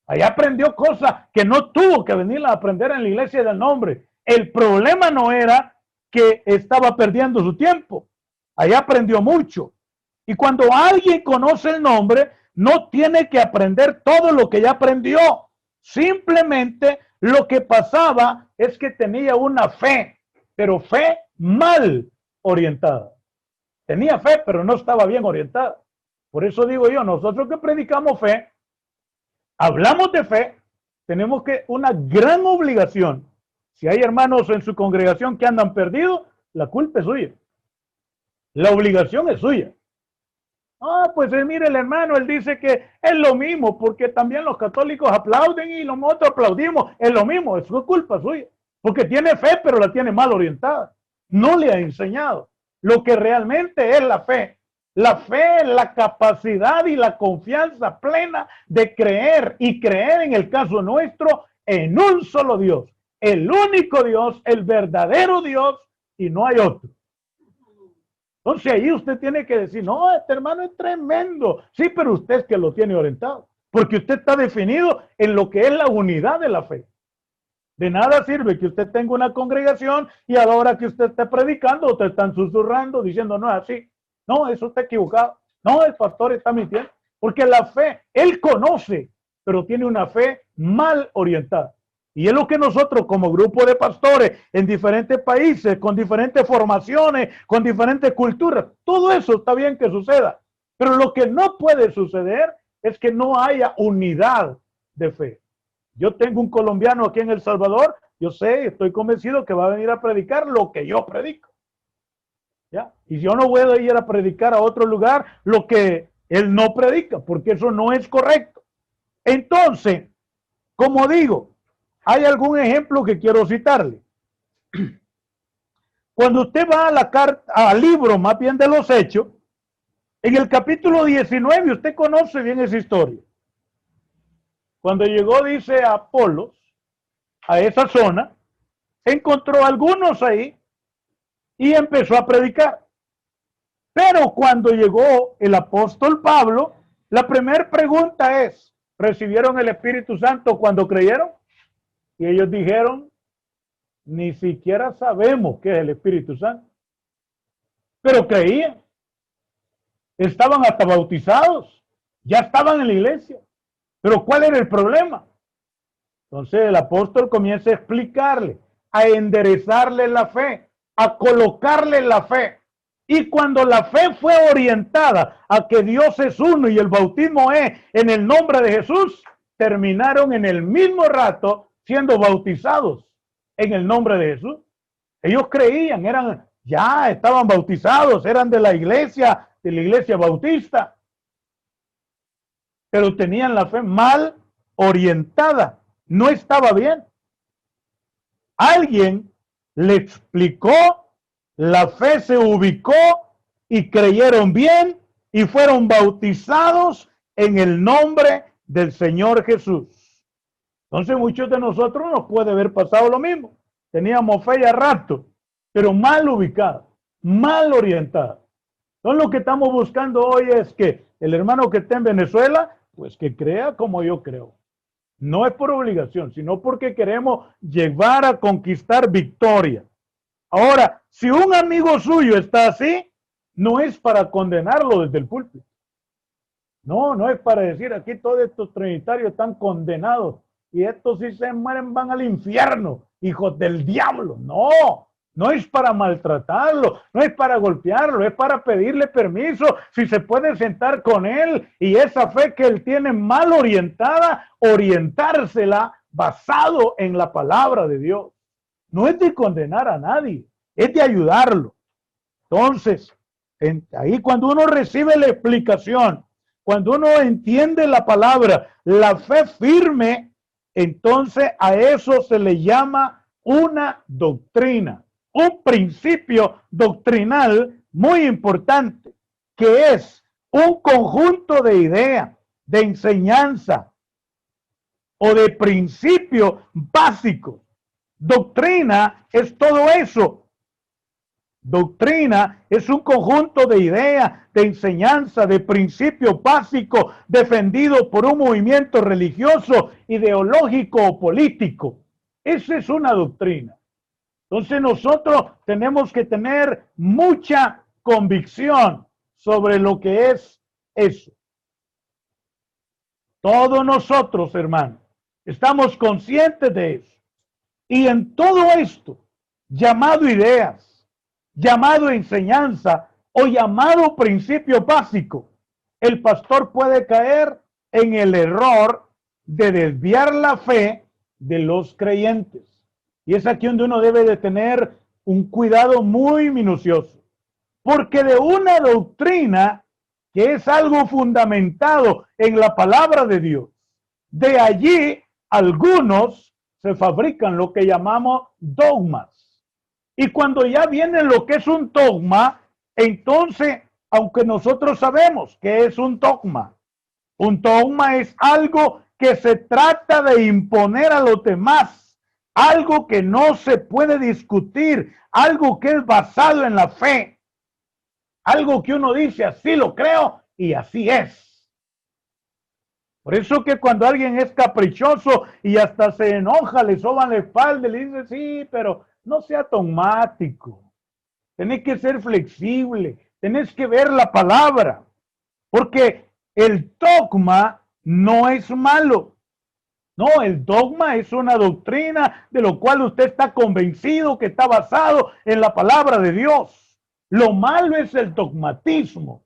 Allá aprendió cosas que no tuvo que venir a aprender en la iglesia del nombre. El problema no era que estaba perdiendo su tiempo. Allá aprendió mucho. Y cuando alguien conoce el nombre, no tiene que aprender todo lo que ya aprendió. Simplemente lo que pasaba es que tenía una fe, pero fe mal orientada. Tenía fe, pero no estaba bien orientada. Por eso digo yo, nosotros que predicamos fe, hablamos de fe, tenemos una gran obligación. Si hay hermanos en su congregación que andan perdidos, la culpa es suya. La obligación es suya. Ah, pues mire el hermano, él dice que es lo mismo, porque también los católicos aplauden y los otros aplaudimos. Es lo mismo, es culpa suya. Porque tiene fe, pero la tiene mal orientada. No le ha enseñado lo que realmente es la fe. La fe es la capacidad y la confianza plena de creer, y creer en el caso nuestro en un solo Dios. El único Dios, el verdadero Dios, y no hay otro. Entonces ahí usted tiene que decir, no, este hermano es tremendo. Sí, pero usted es que lo tiene orientado, porque usted está definido en lo que es la unidad de la fe. De nada sirve que usted tenga una congregación y a la hora que usted esté predicando, usted están susurrando, diciendo, no es así. No, eso está equivocado. No, el pastor está mintiendo. Porque la fe, él conoce, pero tiene una fe mal orientada. Y es lo que nosotros como grupo de pastores en diferentes países, con diferentes formaciones, con diferentes culturas, todo eso está bien que suceda. Pero lo que no puede suceder es que no haya unidad de fe. Yo tengo un colombiano aquí en El Salvador, yo sé, estoy convencido que va a venir a predicar lo que yo predico. ¿Ya? Y yo no voy a ir a predicar a otro lugar lo que él no predica, porque eso no es correcto. Entonces, como digo, hay algún ejemplo que quiero citarle. Cuando usted va a la carta, al libro más bien de los Hechos, en el capítulo 19, usted conoce bien esa historia. Cuando llegó, dice Apolos, a esa zona, encontró a algunos ahí y empezó a predicar. Pero cuando llegó el apóstol Pablo, la primera pregunta es, ¿recibieron el Espíritu Santo cuando creyeron? Y ellos dijeron, ni siquiera sabemos qué es el Espíritu Santo. Pero creían. Estaban hasta bautizados. Ya estaban en la iglesia. Pero ¿cuál era el problema? Entonces el apóstol comienza a explicarle, a enderezarle la fe, a colocarle la fe. Y cuando la fe fue orientada a que Dios es uno y el bautismo es en el nombre de Jesús, terminaron en el mismo rato siendo bautizados en el nombre de Jesús. Ellos creían, ya estaban bautizados, eran de la iglesia bautista, pero tenían la fe mal orientada, no estaba bien. Alguien le explicó, la fe se ubicó y creyeron bien y fueron bautizados en el nombre del Señor Jesús. Entonces muchos de nosotros nos puede haber pasado lo mismo. Teníamos fe ya rato, pero mal ubicada, mal orientada. Entonces lo que estamos buscando hoy es que el hermano que está en Venezuela, pues que crea como yo creo. No es por obligación, sino porque queremos llevar a conquistar victoria. Ahora, si un amigo suyo está así, no es para condenarlo desde el púlpito. No, no es para decir aquí todos estos trinitarios están condenados y estos si se mueren van al infierno, hijos del diablo. No, no es para maltratarlo, no es para golpearlo, es para pedirle permiso si se puede sentar con él y esa fe que él tiene mal orientada, orientársela basado en la palabra de Dios. No es de condenar a nadie, es de ayudarlo. Entonces, ahí cuando uno recibe la explicación, cuando uno entiende la palabra, la fe firme, entonces a eso se le llama una doctrina, un principio doctrinal muy importante, que es un conjunto de ideas, de enseñanza o de principios básicos. Doctrina es todo eso. Doctrina es un conjunto de ideas, de enseñanza, de principios básicos defendidos por un movimiento religioso, ideológico o político. Esa es una doctrina. Entonces nosotros tenemos que tener mucha convicción sobre lo que es eso. Todos nosotros, hermanos, estamos conscientes de eso. Y en todo esto, llamado ideas, llamado enseñanza o llamado principio básico, el pastor puede caer en el error de desviar la fe de los creyentes. Y es aquí donde uno debe de tener un cuidado muy minucioso. Porque de una doctrina que es algo fundamentado en la palabra de Dios, de allí algunos se fabrican lo que llamamos dogmas. Y cuando ya viene lo que es un dogma, entonces, aunque nosotros sabemos que es un dogma es algo que se trata de imponer a los demás, algo que no se puede discutir, algo que es basado en la fe, algo que uno dice, así lo creo y así es. Por eso que cuando alguien es caprichoso y hasta se enoja, le soban la espalda y le dice, sí, pero no sea dogmático. Tenés que ser flexible, tenés que ver la palabra, porque el dogma no es malo. No, el dogma es una doctrina de lo cual usted está convencido que está basado en la palabra de Dios. Lo malo es el dogmatismo.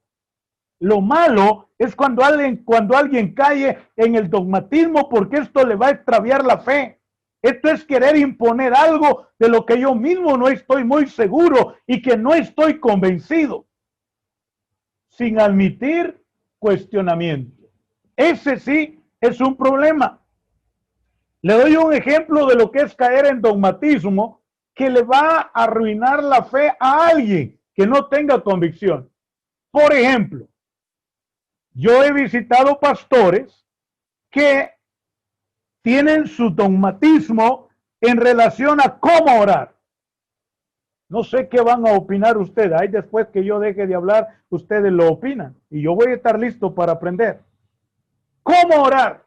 Lo malo es cuando alguien cae en el dogmatismo, porque esto le va a extraviar la fe. Esto es querer imponer algo de lo que yo mismo no estoy muy seguro y que no estoy convencido, sin admitir cuestionamiento. Ese sí es un problema. Le doy un ejemplo de lo que es caer en dogmatismo que le va a arruinar la fe a alguien que no tenga convicción. Por ejemplo, yo he visitado pastores que tienen su dogmatismo en relación a cómo orar. No sé qué van a opinar ustedes. Ahí después que yo deje de hablar, ustedes lo opinan. Y yo voy a estar listo para aprender. ¿Cómo orar?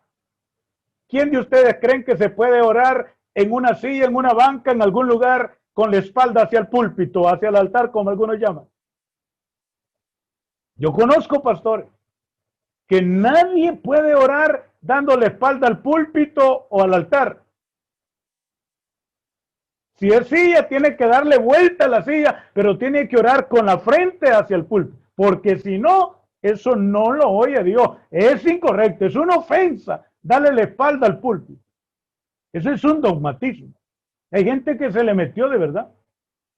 ¿Quién de ustedes creen que se puede orar en una silla, en una banca, en algún lugar, con la espalda hacia el púlpito, hacia el altar, como algunos llaman? Yo conozco pastores que nadie puede orar dando la espalda al púlpito o al altar. Si es silla, tiene que darle vuelta a la silla, pero tiene que orar con la frente hacia el púlpito, porque si no, eso no lo oye Dios. Es incorrecto, es una ofensa darle la espalda al púlpito. Eso es un dogmatismo. Hay gente que se le metió de verdad,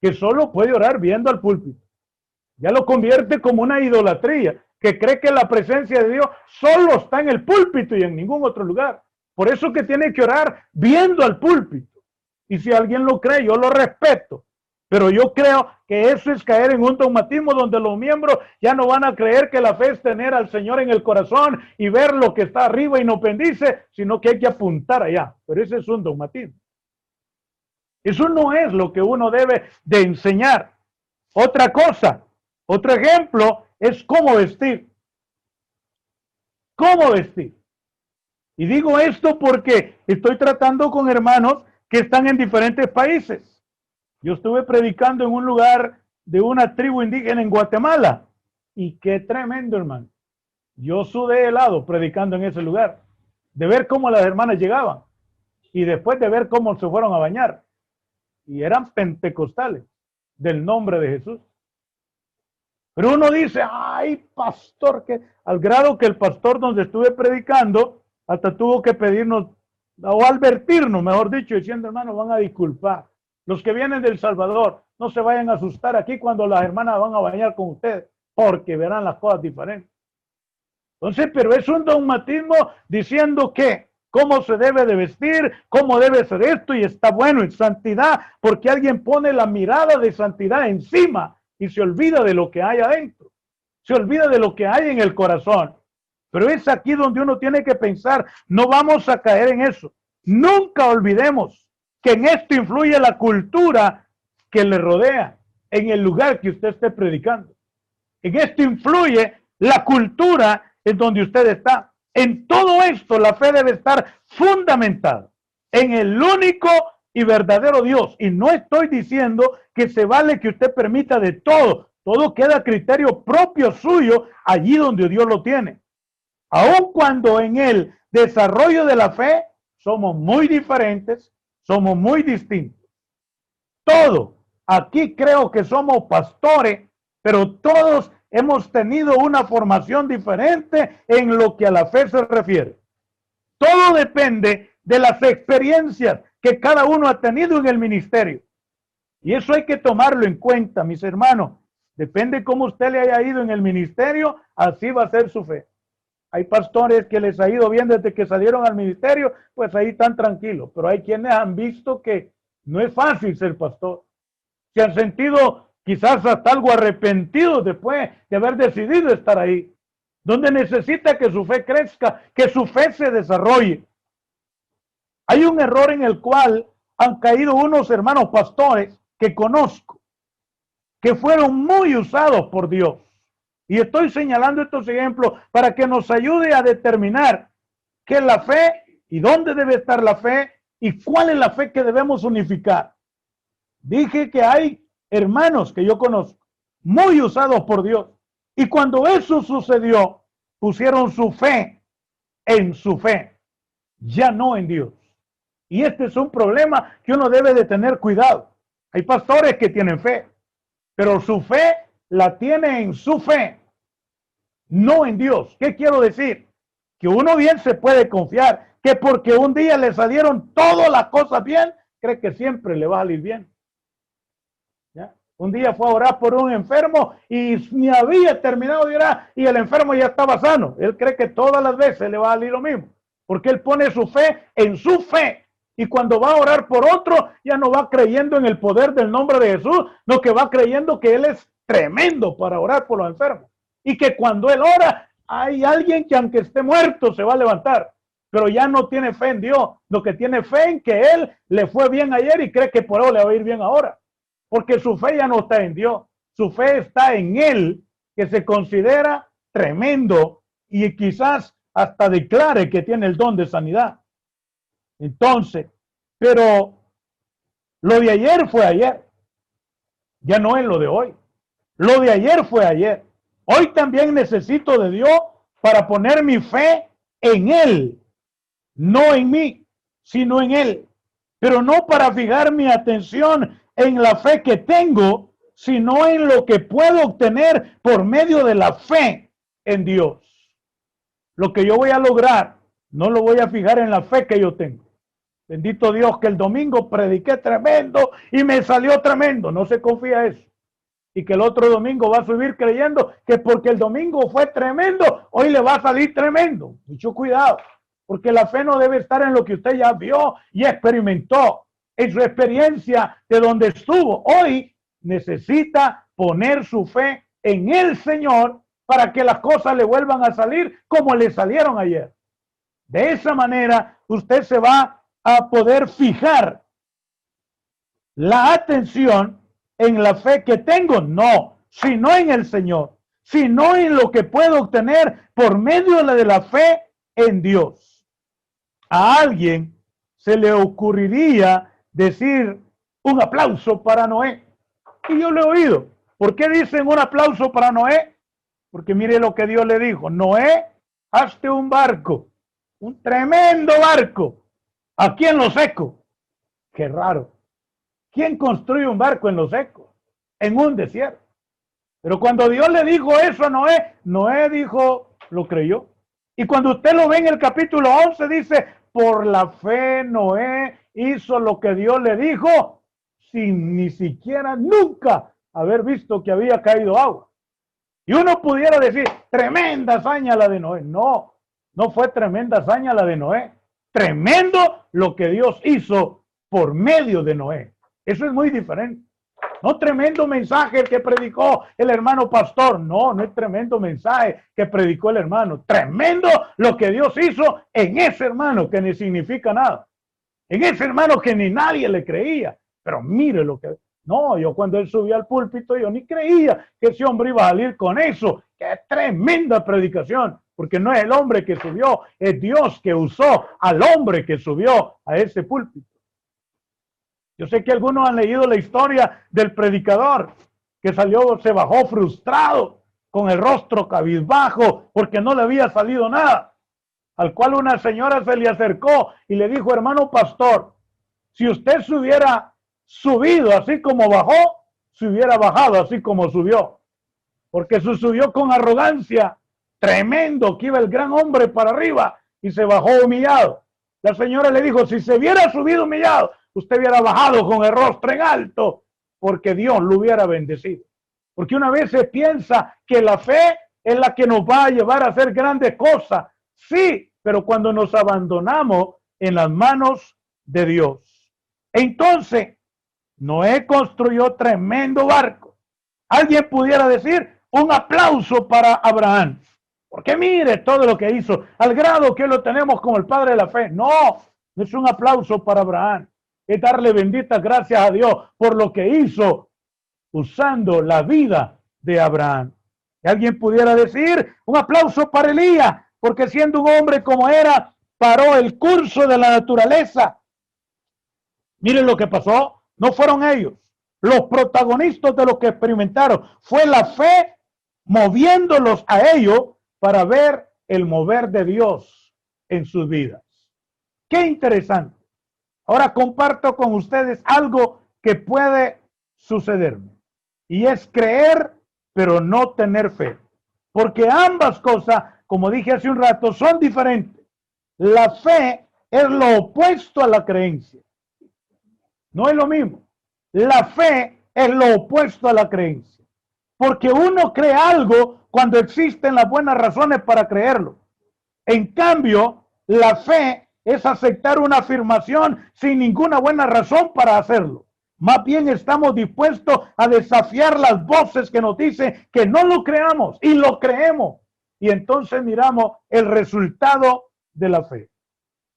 que solo puede orar viendo al púlpito. Ya lo convierte como una idolatría, que cree que la presencia de Dios solo está en el púlpito y en ningún otro lugar. Por eso que tiene que orar viendo al púlpito. Y si alguien lo cree, yo lo respeto. Pero yo creo que eso es caer en un dogmatismo donde los miembros ya no van a creer que la fe es tener al Señor en el corazón y ver lo que está arriba y no bendice, sino que hay que apuntar allá. Pero ese es un dogmatismo. Eso no es lo que uno debe de enseñar. Otra cosa, otro ejemplo es cómo vestir. ¿Cómo vestir? Y digo esto porque estoy tratando con hermanos que están en diferentes países. Yo estuve predicando en un lugar de una tribu indígena en Guatemala. Y qué tremendo, hermano. Yo sudé helado predicando en ese lugar. De ver cómo las hermanas llegaban. Y después de ver cómo se fueron a bañar. Y eran pentecostales del nombre de Jesús. Pero uno dice, ay, pastor, que al grado que el pastor donde estuve predicando hasta tuvo que pedirnos, o advertirnos, mejor dicho, diciendo, hermano, van a disculpar. Los que vienen del Salvador, no se vayan a asustar aquí cuando las hermanas van a bañar con ustedes, porque verán las cosas diferentes. Entonces, pero es un dogmatismo diciendo que cómo se debe de vestir, cómo debe ser esto, y está bueno en santidad, porque alguien pone la mirada de santidad encima y se olvida de lo que hay adentro, se olvida de lo que hay en el corazón. Pero es aquí donde uno tiene que pensar, no vamos a caer en eso. Nunca olvidemos que en esto influye la cultura que le rodea, en el lugar que usted esté predicando. En esto influye la cultura en donde usted está. En todo esto la fe debe estar fundamentada en el único y verdadero Dios. Y no estoy diciendo que se vale que usted permita de todo. Todo queda a criterio propio suyo allí donde Dios lo tiene. Aun cuando en el desarrollo de la fe somos muy diferentes, somos muy distintos. Todo. Aquí creo que somos pastores, pero todos hemos tenido una formación diferente en lo que a la fe se refiere. Todo depende de las experiencias que cada uno ha tenido en el ministerio. Y eso hay que tomarlo en cuenta, mis hermanos. Depende cómo usted le haya ido en el ministerio, así va a ser su fe. Hay pastores que les ha ido bien desde que salieron al ministerio, pues ahí están tranquilos. Pero hay quienes han visto que no es fácil ser pastor. Se han sentido quizás hasta algo arrepentidos después de haber decidido estar ahí. Donde necesita que su fe crezca, que su fe se desarrolle. Hay un error en el cual han caído unos hermanos pastores que conozco, que fueron muy usados por Dios. Y estoy señalando estos ejemplos para que nos ayude a determinar qué es la fe y dónde debe estar la fe y cuál es la fe que debemos unificar. Dije que hay hermanos que yo conozco, muy usados por Dios. Y cuando eso sucedió, pusieron su fe en su fe, ya no en Dios. Y este es un problema que uno debe de tener cuidado. Hay pastores que tienen fe, pero su fe la tiene en su fe, no en Dios. ¿Qué quiero decir? Que uno bien se puede confiar, que porque un día le salieron todas las cosas bien, cree que siempre le va a salir bien. ¿Ya? Un día fue a orar por un enfermo y ni había terminado de orar y el enfermo ya estaba sano. Él cree que todas las veces le va a salir lo mismo, porque él pone su fe en su fe. Y cuando va a orar por otro, ya no va creyendo en el poder del nombre de Jesús, no, que va creyendo que Él es tremendo para orar por los enfermos. Y que cuando Él ora, hay alguien que aunque esté muerto se va a levantar. Pero ya no tiene fe en Dios, lo que tiene fe en que Él le fue bien ayer y cree que por eso le va a ir bien ahora. Porque su fe ya no está en Dios, su fe está en Él, que se considera tremendo y quizás hasta declare que tiene el don de sanidad. Entonces, pero lo de ayer fue ayer, ya no es lo de hoy. Lo de ayer fue ayer. Hoy también necesito de Dios para poner mi fe en Él, no en mí, sino en Él. Pero no para fijar mi atención en la fe que tengo, sino en lo que puedo obtener por medio de la fe en Dios. Lo que yo voy a lograr, no lo voy a fijar en la fe que yo tengo. Bendito Dios que el domingo prediqué tremendo y me salió tremendo. No se confía eso. Y que el otro domingo va a subir creyendo que porque el domingo fue tremendo, hoy le va a salir tremendo. Mucho cuidado, porque la fe no debe estar en lo que usted ya vio y experimentó, en su experiencia de donde estuvo. Hoy necesita poner su fe en el Señor para que las cosas le vuelvan a salir como le salieron ayer. De esa manera usted se va a poder fijar la atención en la fe que tengo, no, sino en el Señor, sino en lo que puedo obtener por medio de la fe en Dios. A alguien se le ocurriría decir un aplauso para Noé, y yo lo he oído. ¿Por qué dicen un aplauso para Noé? Porque mire lo que Dios le dijo: Noé, hazte un barco, un tremendo barco, aquí en lo seco. Qué raro. ¿Quién construye un barco en lo seco? En un desierto. Pero cuando Dios le dijo eso a Noé, Noé dijo, lo creyó. Y cuando usted lo ve en el capítulo 11, dice, por la fe Noé hizo lo que Dios le dijo, sin ni siquiera nunca haber visto que había caído agua. Y uno pudiera decir, tremenda hazaña la de Noé. No, no fue tremenda hazaña la de Noé. Tremendo lo que Dios hizo por medio de Noé. Eso es muy diferente. No tremendo mensaje el que predicó el hermano pastor. No, no es tremendo mensaje que predicó el hermano. Tremendo lo que Dios hizo en ese hermano que ni significa nada. En ese hermano que ni nadie le creía. Pero mire lo que... No, yo cuando él subió al púlpito, yo ni creía que ese hombre iba a salir con eso. ¡Qué tremenda predicación! Porque no es el hombre que subió, es Dios que usó al hombre que subió a ese púlpito. Yo sé que algunos han leído la historia del predicador que salió, se bajó frustrado, con el rostro cabizbajo, porque no le había salido nada. Al cual una señora se le acercó y le dijo, hermano pastor, si usted se hubiera subido así como bajó, se hubiera bajado así como subió. Porque se subió con arrogancia, tremendo, que iba el gran hombre para arriba, y se bajó humillado. La señora le dijo, si se hubiera subido humillado, usted hubiera bajado con el rostro en alto, porque Dios lo hubiera bendecido. Porque una vez se piensa que la fe es la que nos va a llevar a hacer grandes cosas. Sí, pero cuando nos abandonamos en las manos de Dios. Entonces, Noé construyó tremendo barco. Alguien pudiera decir un aplauso para Abraham. Porque mire todo lo que hizo, al grado que lo tenemos como el padre de la fe. No, no es un aplauso para Abraham. Es darle benditas gracias a Dios por lo que hizo usando la vida de Abraham. Y alguien pudiera decir un aplauso para Elías, porque siendo un hombre como era, paró el curso de la naturaleza. Miren lo que pasó, no fueron ellos. Los protagonistas de lo que experimentaron fue la fe moviéndolos a ellos para ver el mover de Dios en sus vidas. Qué interesante. Ahora comparto con ustedes algo que puede sucederme. Y es creer, pero no tener fe. Porque ambas cosas, como dije hace un rato, son diferentes. La fe es lo opuesto a la creencia. No es lo mismo. La fe es lo opuesto a la creencia. Porque uno cree algo cuando existen las buenas razones para creerlo. En cambio, la fe es aceptar una afirmación sin ninguna buena razón para hacerlo. Más bien estamos dispuestos a desafiar las voces que nos dicen que no lo creamos y lo creemos. Y entonces miramos el resultado de la fe.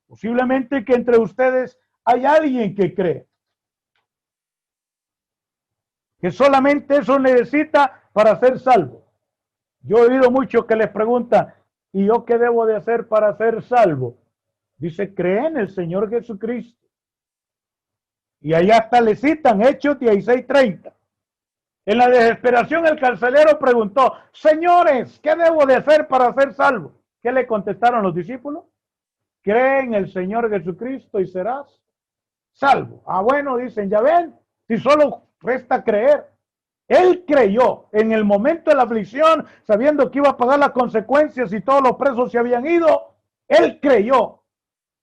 Posiblemente que entre ustedes hay alguien que cree que solamente eso necesita para ser salvo. Yo he oído mucho que les preguntan, ¿y yo qué debo de hacer para ser salvo? Dice, cree en el Señor Jesucristo. Y allá hasta le citan Hechos 16:30. En la desesperación el carcelero preguntó, señores, ¿qué debo de hacer para ser salvo? ¿Qué le contestaron los discípulos? Cree en el Señor Jesucristo y serás salvo. Ah, bueno, dicen, ya ven, si solo resta creer. Él creyó en el momento de la aflicción, sabiendo que iba a pagar las consecuencias y todos los presos se habían ido. Él creyó,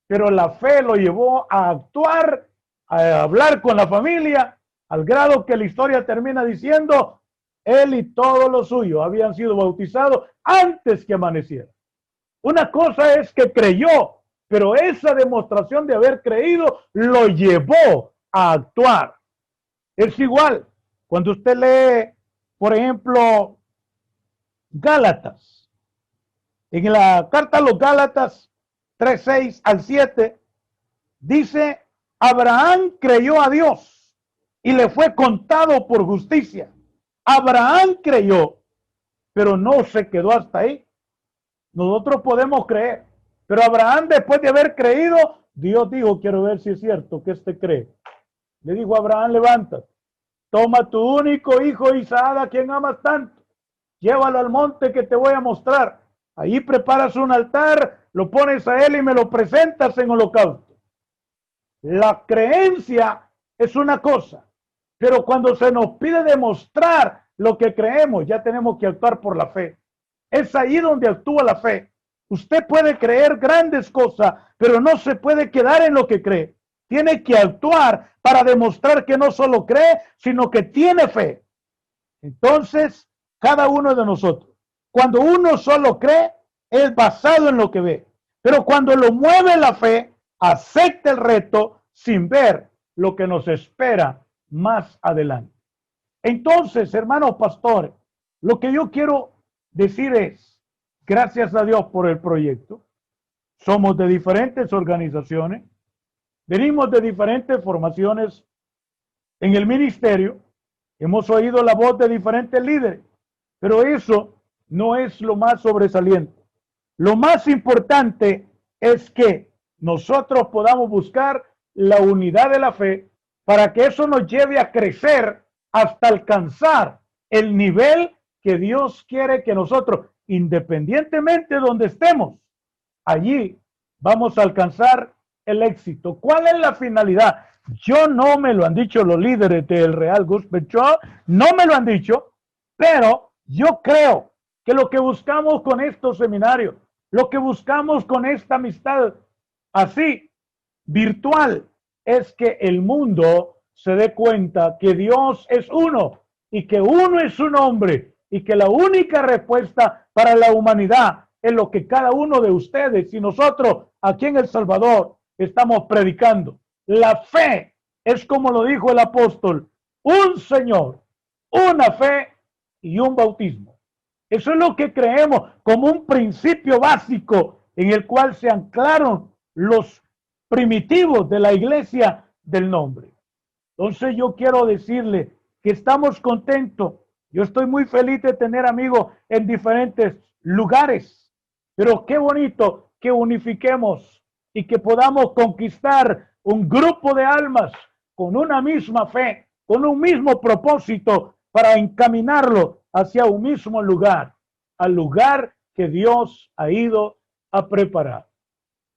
pero la fe lo llevó a actuar, a hablar con la familia, al grado que la historia termina diciendo, él y todos los suyos habían sido bautizados antes que amaneciera. Una cosa es que creyó, pero esa demostración de haber creído lo llevó a actuar. Es igual, cuando usted lee, por ejemplo, Gálatas, en la carta a los Gálatas 3:6 al 7, dice, Abraham creyó a Dios y le fue contado por justicia. Abraham creyó, pero no se quedó hasta ahí. Nosotros podemos creer, pero Abraham, después de haber creído, Dios dijo, quiero ver si es cierto que este cree. Le dijo a Abraham, levántate, toma tu único hijo Isaac, a quien amas tanto, llévalo al monte que te voy a mostrar. Ahí preparas un altar, lo pones a él y me lo presentas en holocausto. La creencia es una cosa, pero cuando se nos pide demostrar lo que creemos, ya tenemos que actuar por la fe. Es ahí donde actúa la fe. Usted puede creer grandes cosas, pero no se puede quedar en lo que cree. Tiene que actuar para demostrar que no solo cree, sino que tiene fe. Entonces, cada uno de nosotros, cuando uno solo cree, es basado en lo que ve. Pero cuando lo mueve la fe, acepta el reto sin ver lo que nos espera más adelante. Entonces, hermanos pastores, lo que yo quiero decir es, gracias a Dios por el proyecto, somos de diferentes organizaciones, venimos de diferentes formaciones en el ministerio, hemos oído la voz de diferentes líderes, pero eso no es lo más sobresaliente. Lo más importante es que nosotros podamos buscar la unidad de la fe para que eso nos lleve a crecer hasta alcanzar el nivel que Dios quiere que nosotros, independientemente de donde estemos, allí vamos a alcanzar el éxito. ¿Cuál es la finalidad? Yo no me lo han dicho los líderes del Real Gospel Church, no me lo han dicho, pero yo creo que lo que buscamos con estos seminarios Lo que buscamos con esta amistad así, virtual, es que el mundo se dé cuenta que Dios es uno y que uno es su nombre y que la única respuesta para la humanidad es lo que cada uno de ustedes y nosotros aquí en El Salvador estamos predicando. La fe es como lo dijo el apóstol, un Señor, una fe y un bautismo. Eso es lo que creemos como un principio básico en el cual se anclaron los primitivos de la iglesia del nombre. Entonces yo quiero decirle que estamos contentos. Yo estoy muy feliz de tener amigos en diferentes lugares, pero qué bonito que unifiquemos y que podamos conquistar un grupo de almas con una misma fe, con un mismo propósito para encaminarlo hacia un mismo lugar, al lugar que Dios ha ido a preparar.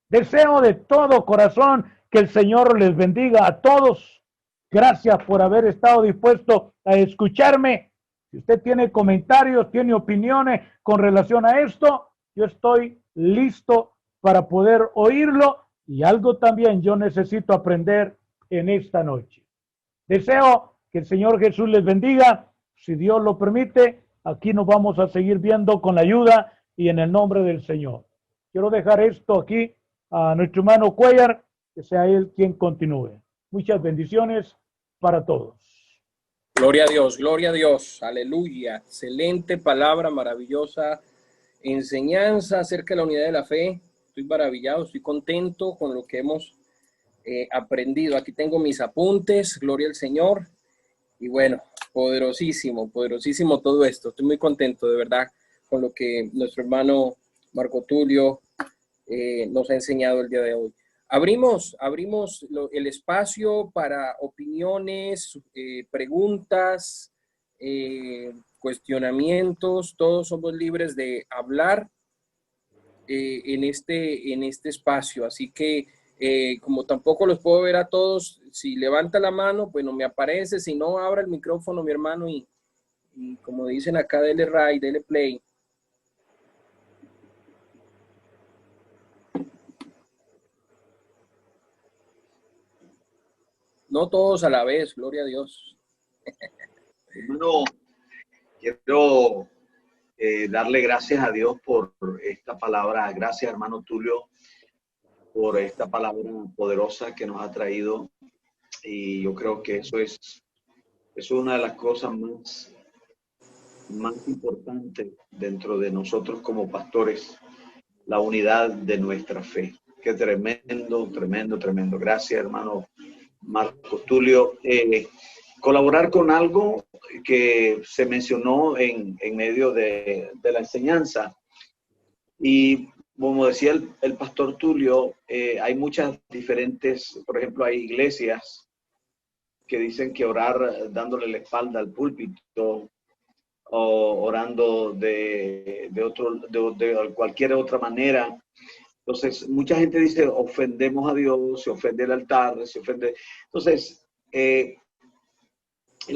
Deseo de todo corazón que el Señor les bendiga a todos. Gracias por haber estado dispuesto a escucharme. Si usted tiene comentarios, tiene opiniones con relación a esto, yo estoy listo para poder oírlo, y algo también yo necesito aprender en esta noche. Deseo que el Señor Jesús les bendiga. Si Dios lo permite, aquí nos vamos a seguir viendo con la ayuda y en el nombre del Señor. Quiero dejar esto aquí a nuestro hermano Cuellar, que sea él quien continúe. Muchas bendiciones para todos. Gloria a Dios, aleluya. Excelente palabra, maravillosa enseñanza acerca de la unidad de la fe. Estoy maravillado, estoy contento con lo que hemos aprendido. Aquí tengo mis apuntes, gloria al Señor. Y bueno, poderosísimo, poderosísimo todo esto. Estoy muy contento, de verdad, con lo que nuestro hermano Marco Tulio nos ha enseñado el día de hoy. Abrimos el espacio para opiniones, preguntas, cuestionamientos. Todos somos libres de hablar en este espacio. Así que como tampoco los puedo ver a todos, si levanta la mano, pues no me aparece. Si no, abra el micrófono, mi hermano, y como dicen acá, dele ray, dele play. No todos a la vez, gloria a Dios. Hermano, quiero darle gracias a Dios por esta palabra. Gracias, hermano Tulio, por esta palabra poderosa que nos ha traído. Y yo creo que eso es una de las cosas más importantes dentro de nosotros como pastores, la unidad de nuestra fe. Qué tremendo, tremendo, tremendo. Gracias, hermano Marcos Tulio. Colaborar con algo que se mencionó en medio de la enseñanza. Y como decía el pastor Tulio, hay muchas diferentes, por ejemplo, hay iglesias que dicen que orar dándole la espalda al púlpito, o orando de cualquier otra manera. Entonces, mucha gente dice, ofendemos a Dios, se ofende el altar, se ofende. Entonces, el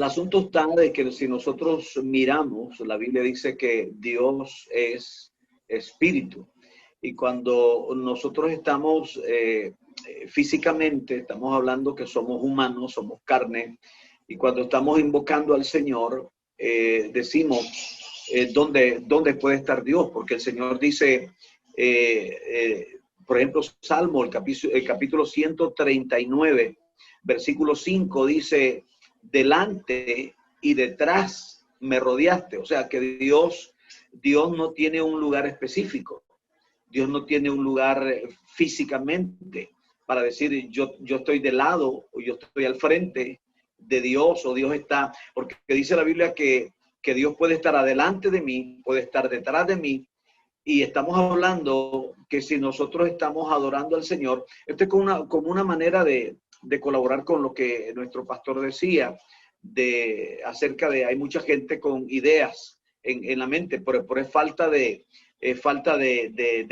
asunto está de que si nosotros miramos, la Biblia dice que Dios es espíritu. Y cuando nosotros estamos físicamente, estamos hablando que somos humanos, somos carne. Y cuando estamos invocando al Señor, decimos, ¿dónde puede estar Dios? Porque el Señor dice, por ejemplo, Salmo, el capítulo 139, versículo 5, dice, delante y detrás me rodeaste. O sea, que Dios no tiene un lugar específico. Dios no tiene un lugar físicamente para decir yo estoy de lado o yo estoy al frente de Dios, o Dios está, porque dice la Biblia que Dios puede estar adelante de mí, puede estar detrás de mí. Y estamos hablando que si nosotros estamos adorando al Señor, esto es como una manera de colaborar con lo que nuestro pastor decía, acerca de, hay mucha gente con ideas en la mente, pero es falta de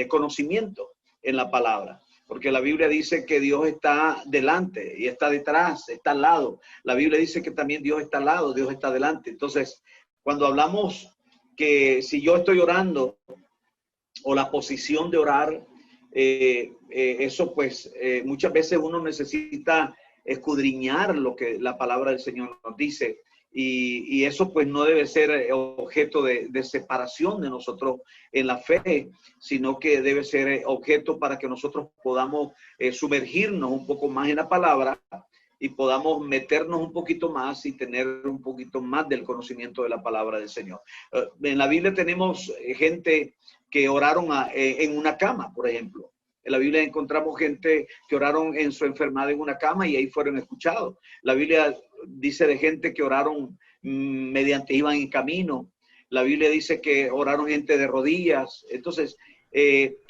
conocimiento en la palabra. Porque la Biblia dice que Dios está delante y está detrás, está al lado. La Biblia dice que también Dios está al lado, Dios está delante. Entonces, cuando hablamos que si yo estoy orando o la posición de orar, eso pues muchas veces uno necesita escudriñar lo que la palabra del Señor nos dice. Y eso pues no debe ser objeto de separación de nosotros en la fe, sino que debe ser objeto para que nosotros podamos sumergirnos un poco más en la palabra y podamos meternos un poquito más y tener un poquito más del conocimiento de la palabra del Señor. En la Biblia tenemos gente que oraron en una cama, por ejemplo. En la Biblia encontramos gente que oraron en su enfermedad en una cama y ahí fueron escuchados. La Biblia dice de gente que oraron mediante iban en camino. La Biblia dice que oraron gente de rodillas. Entonces,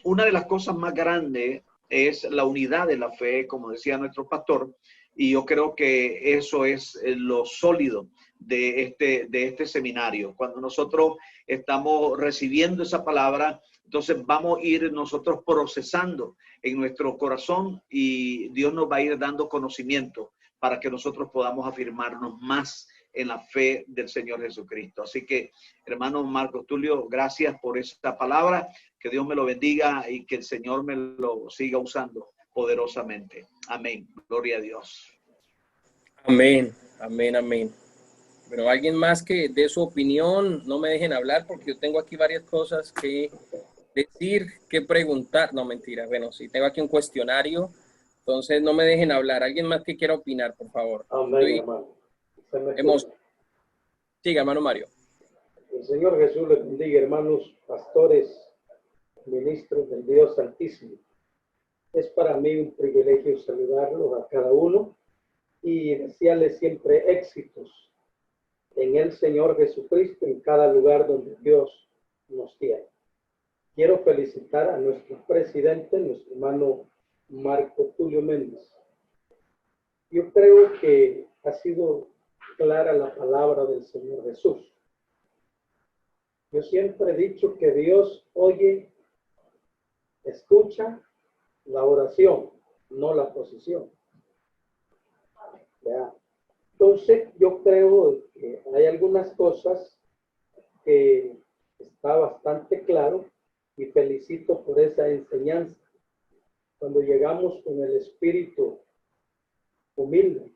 una de las cosas más grandes es la unidad de la fe, como decía nuestro pastor, y yo creo que eso es lo sólido de este seminario. Cuando nosotros estamos recibiendo esa palabra, entonces vamos a ir nosotros procesando en nuestro corazón y Dios nos va a ir dando conocimiento para que nosotros podamos afirmarnos más en la fe del Señor Jesucristo. Así que, hermano Marcos Tulio, gracias por esta palabra. Que Dios me lo bendiga y que el Señor me lo siga usando poderosamente. Amén. Gloria a Dios. Amén, amén, amén. Pero alguien más que dé su opinión, no me dejen hablar porque yo tengo aquí varias cosas que decir, que preguntar. No, mentira. Bueno, sí, tengo aquí un cuestionario, entonces no me dejen hablar. Alguien más que quiera opinar, por favor. Amén, hermano. Siga, hermano Mario. El Señor Jesús les bendiga, hermanos, pastores, ministros del Dios Santísimo. Es para mí un privilegio saludarlos a cada uno y desearles siempre éxitos en el Señor Jesucristo en cada lugar donde Dios nos tiene. Quiero felicitar a nuestro presidente, nuestro hermano Marco Tulio Méndez. Yo creo que ha sido clara la palabra del Señor Jesús. Yo siempre he dicho que Dios oye, escucha la oración, no la posición. ¿Ya? Entonces, yo creo que hay algunas cosas que está bastante claro y felicito por esa enseñanza. Cuando llegamos con el espíritu humilde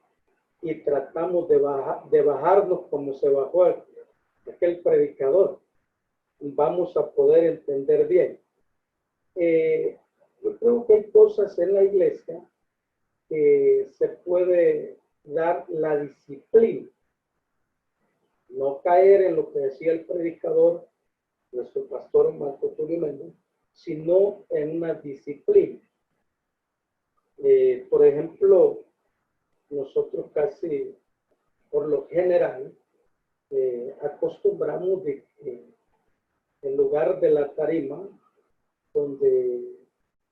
y tratamos de bajarnos como se bajó aquel predicador, vamos a poder entender bien. Yo creo que hay cosas en la iglesia que se puede dar la disciplina, no caer en lo que decía el predicador, nuestro pastor Marco Tulio Méndez, sino en una disciplina. Por ejemplo, nosotros casi por lo general acostumbramos de que en lugar de la tarima donde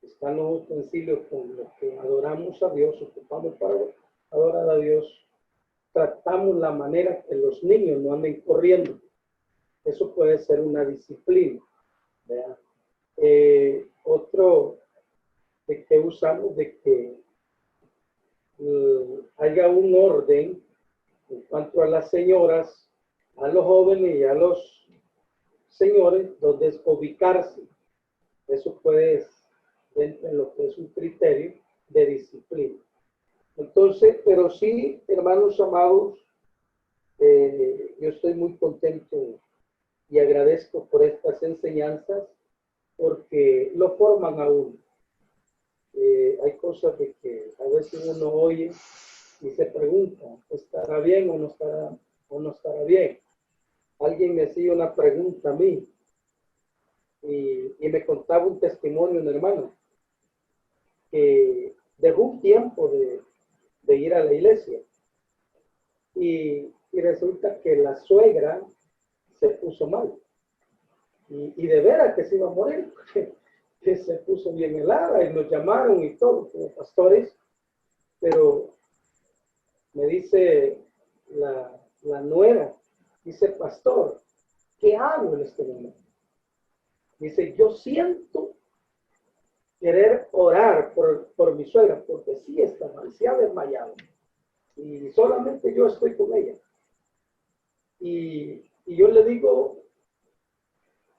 están los utensilios con los que adoramos a Dios, ocupamos para adorar a Dios, tratamos la manera que los niños no anden corriendo. Eso puede ser una disciplina. Otro de que usamos de que haya un orden en cuanto a las señoras, a los jóvenes y a los señores, donde es ubicarse. Eso puede dentro de lo que es un criterio de disciplina. Entonces, pero sí, hermanos amados, yo estoy muy contento y agradezco por estas enseñanzas porque lo forman a uno. Hay cosas de que a veces uno oye y se pregunta, ¿estará bien o no estará bien? Alguien me hacía una pregunta a mí y me contaba un testimonio, un hermano, que dejó un tiempo de ir a la iglesia y resulta que la suegra se puso mal y de veras que se iba a morir, que se puso bien helada y nos llamaron y todo como pastores, pero me dice la nuera, dice, pastor, ¿qué hago en este momento? Dice, yo siento querer orar por mi suegra, porque sí está mal, se ha desmayado. Y solamente yo estoy con ella. Y yo le digo,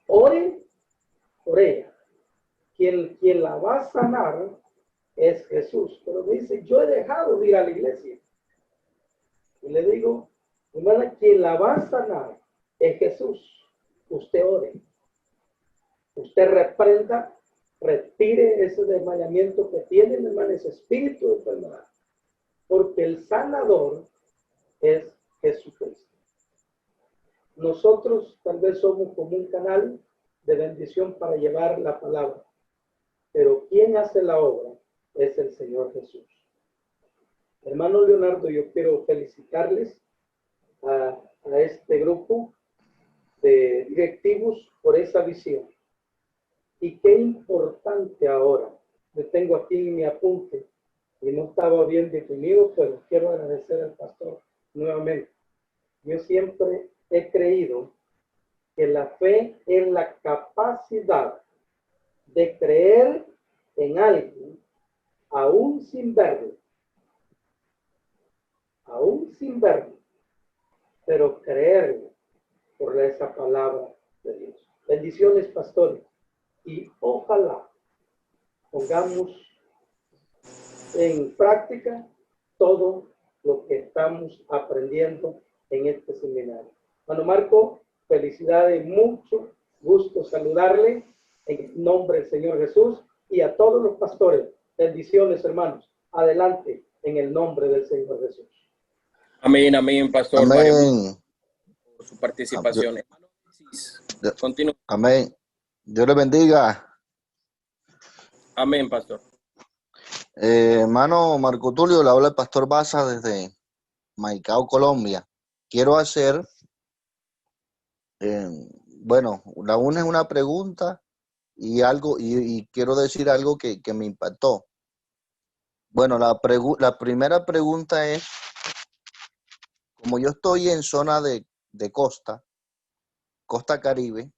ore por ella, quien la va a sanar es Jesús. Pero me dice, yo he dejado de ir a la iglesia. Y le digo, hermana, quien la va a sanar es Jesús. Usted ore. Usted reprenda, retire ese desmayamiento que tiene, hermano, ese espíritu de enfermedad. Porque el sanador es Jesucristo. Nosotros tal vez somos como un canal de bendición para llevar la palabra. Pero quien hace la obra es el Señor Jesús. Hermano Leonardo, yo quiero felicitarles a este grupo de directivos por esa visión. Y qué importante ahora. Le tengo aquí en mi apunte y no estaba bien definido, pero quiero agradecer al pastor nuevamente. Yo siempre he creído que la fe es la capacidad de creer en algo aún sin verlo, pero creerlo por esa palabra de Dios. Bendiciones, pastores, y ojalá pongamos en práctica todo lo que estamos aprendiendo en este seminario. Hermano Marco, felicidades, mucho gusto saludarle en nombre del Señor Jesús y a todos los pastores. Bendiciones, hermanos. Adelante en el nombre del Señor Jesús. Amén, amén, pastor. Amén. Mario, por su participación. Continúa. Amén. Dios le bendiga. Amén, pastor. Hermano Marco Tulio, le habla el pastor Baza desde Maicao, Colombia. Quiero hacer, bueno, la una es una pregunta y algo, y quiero decir algo que me impactó. Bueno, la primera pregunta es, como yo estoy en zona de costa Caribe,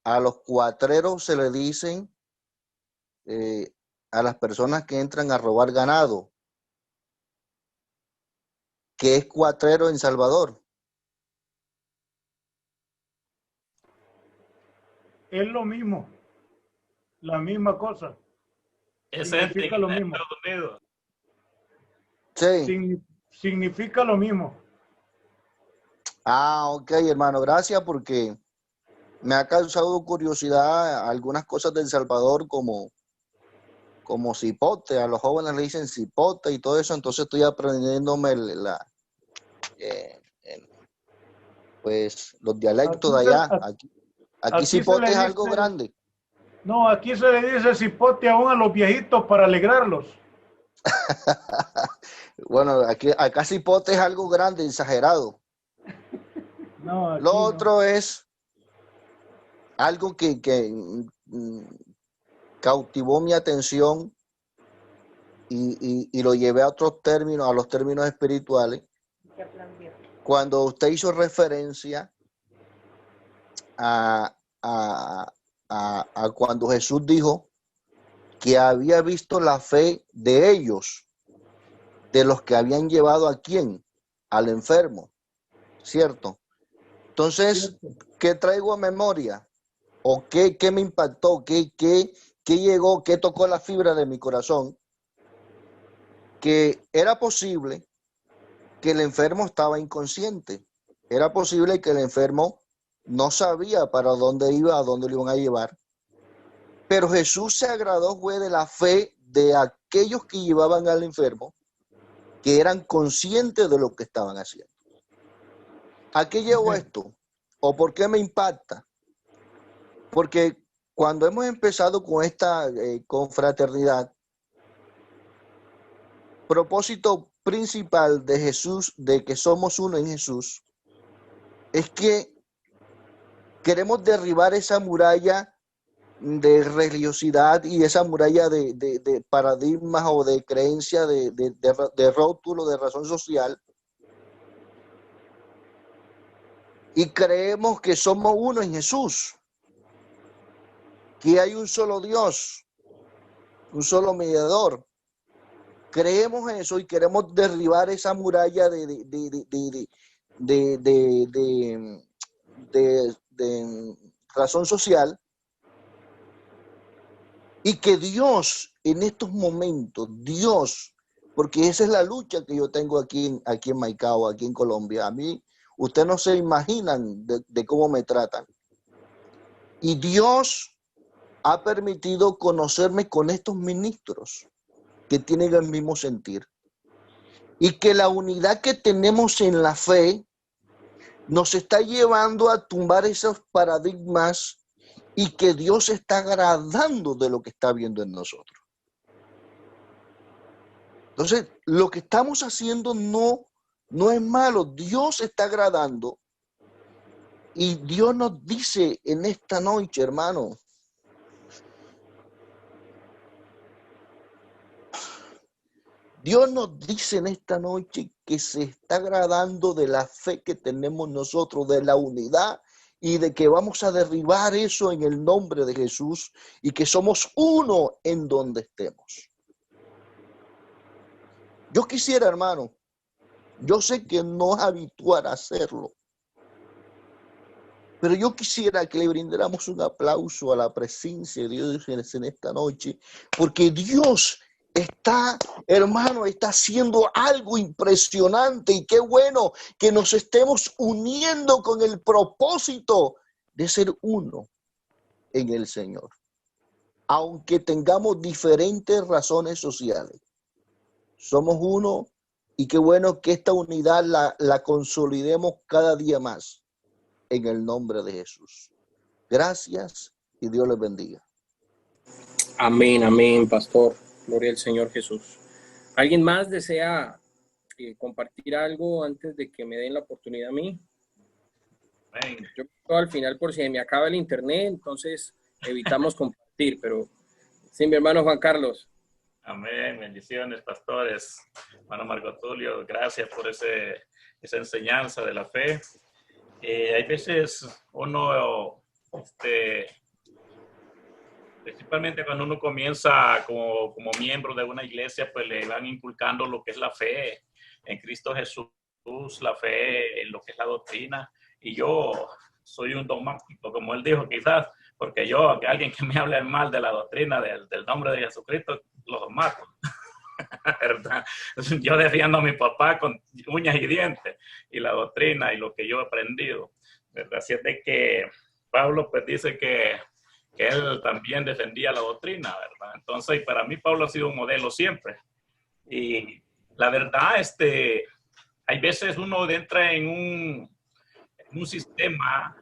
a los cuatreros se le dicen a las personas que entran a robar ganado, ¿qué es cuatrero en Salvador? Es lo mismo, la misma cosa. Significa lo mismo. Sí. Significa lo mismo. Ah, ok, hermano, gracias porque me ha causado curiosidad algunas cosas de El Salvador como cipote. A los jóvenes le dicen cipote y todo eso, entonces estoy aprendiéndome pues los dialectos de allá. Aquí cipote es algo grande. No, aquí se le dice cipote aún a los viejitos para alegrarlos. Bueno, acá cipote es algo grande, exagerado. No, lo otro es algo que cautivó mi atención y lo llevé a otros términos, a los términos espirituales. Cuando usted hizo referencia a cuando Jesús dijo que había visto la fe de ellos, de los que habían llevado a quién, al enfermo, ¿cierto? Entonces, ¿qué traigo a memoria? ¿O qué me impactó? ¿Qué llegó? ¿Qué tocó la fibra de mi corazón? Que era posible que el enfermo estaba inconsciente. Era posible que el enfermo no sabía para dónde iba, a dónde lo iban a llevar. Pero Jesús se agradó, fue de la fe de aquellos que llevaban al enfermo, que eran conscientes de lo que estaban haciendo. ¿A qué llevo esto? ¿O por qué me impacta? Porque cuando hemos empezado con esta confraternidad, propósito principal de Jesús, de que somos uno en Jesús, es que queremos derribar esa muralla de religiosidad y esa muralla de paradigmas o de creencia de rótulo, de razón social. Y creemos que somos uno en Jesús, que hay un solo Dios, un solo mediador. Creemos en eso y queremos derribar esa muralla de razón social Y que Dios, en estos momentos, Dios, porque esa es la lucha que yo tengo aquí en Maicao, aquí en Colombia. A mí, ustedes no se imaginan de cómo me tratan. Y Dios ha permitido conocerme con estos ministros que tienen el mismo sentir. Y que la unidad que tenemos en la fe nos está llevando a tumbar esos paradigmas y que Dios está agradando de lo que está viendo en nosotros. Entonces, lo que estamos haciendo no es malo. Dios está agradando. Y Dios nos dice en esta noche, hermano, Dios nos dice en esta noche que se está agradando de la fe que tenemos nosotros, de la unidad y de que vamos a derribar eso en el nombre de Jesús y que somos uno en donde estemos. Yo quisiera, hermano, yo sé que no es habitual hacerlo, pero yo quisiera que le brindáramos un aplauso a la presencia de Dios en esta noche, porque Dios está, hermano, está haciendo algo impresionante y qué bueno que nos estemos uniendo con el propósito de ser uno en el Señor. Aunque tengamos diferentes razones sociales, somos uno y qué bueno que esta unidad la consolidemos cada día más en el nombre de Jesús. Gracias y Dios les bendiga. Amén, amén, pastor. Gloria al Señor Jesús. ¿Alguien más desea compartir algo antes de que me den la oportunidad a mí? Amén. Yo al final, por si me acaba el internet, entonces evitamos compartir, pero sí, mi hermano Juan Carlos. Amén, bendiciones, pastores. Hermano Marco Tulio, gracias por esa enseñanza de la fe. Hay veces uno, principalmente cuando uno comienza como miembro de una iglesia, pues le van inculcando lo que es la fe en Cristo Jesús, la fe en lo que es la doctrina. Y yo soy un dogmático, como él dijo, quizás, porque yo, que alguien que me hable mal de la doctrina del nombre de Jesucristo, los mato. ¿Verdad? Yo defiendo a mi papá con uñas y dientes y la doctrina y lo que yo he aprendido, ¿verdad? Así es de que Pablo pues dice que él también defendía la doctrina, ¿verdad? Entonces, para mí Pablo ha sido un modelo siempre. Y la verdad, hay veces uno entra en un sistema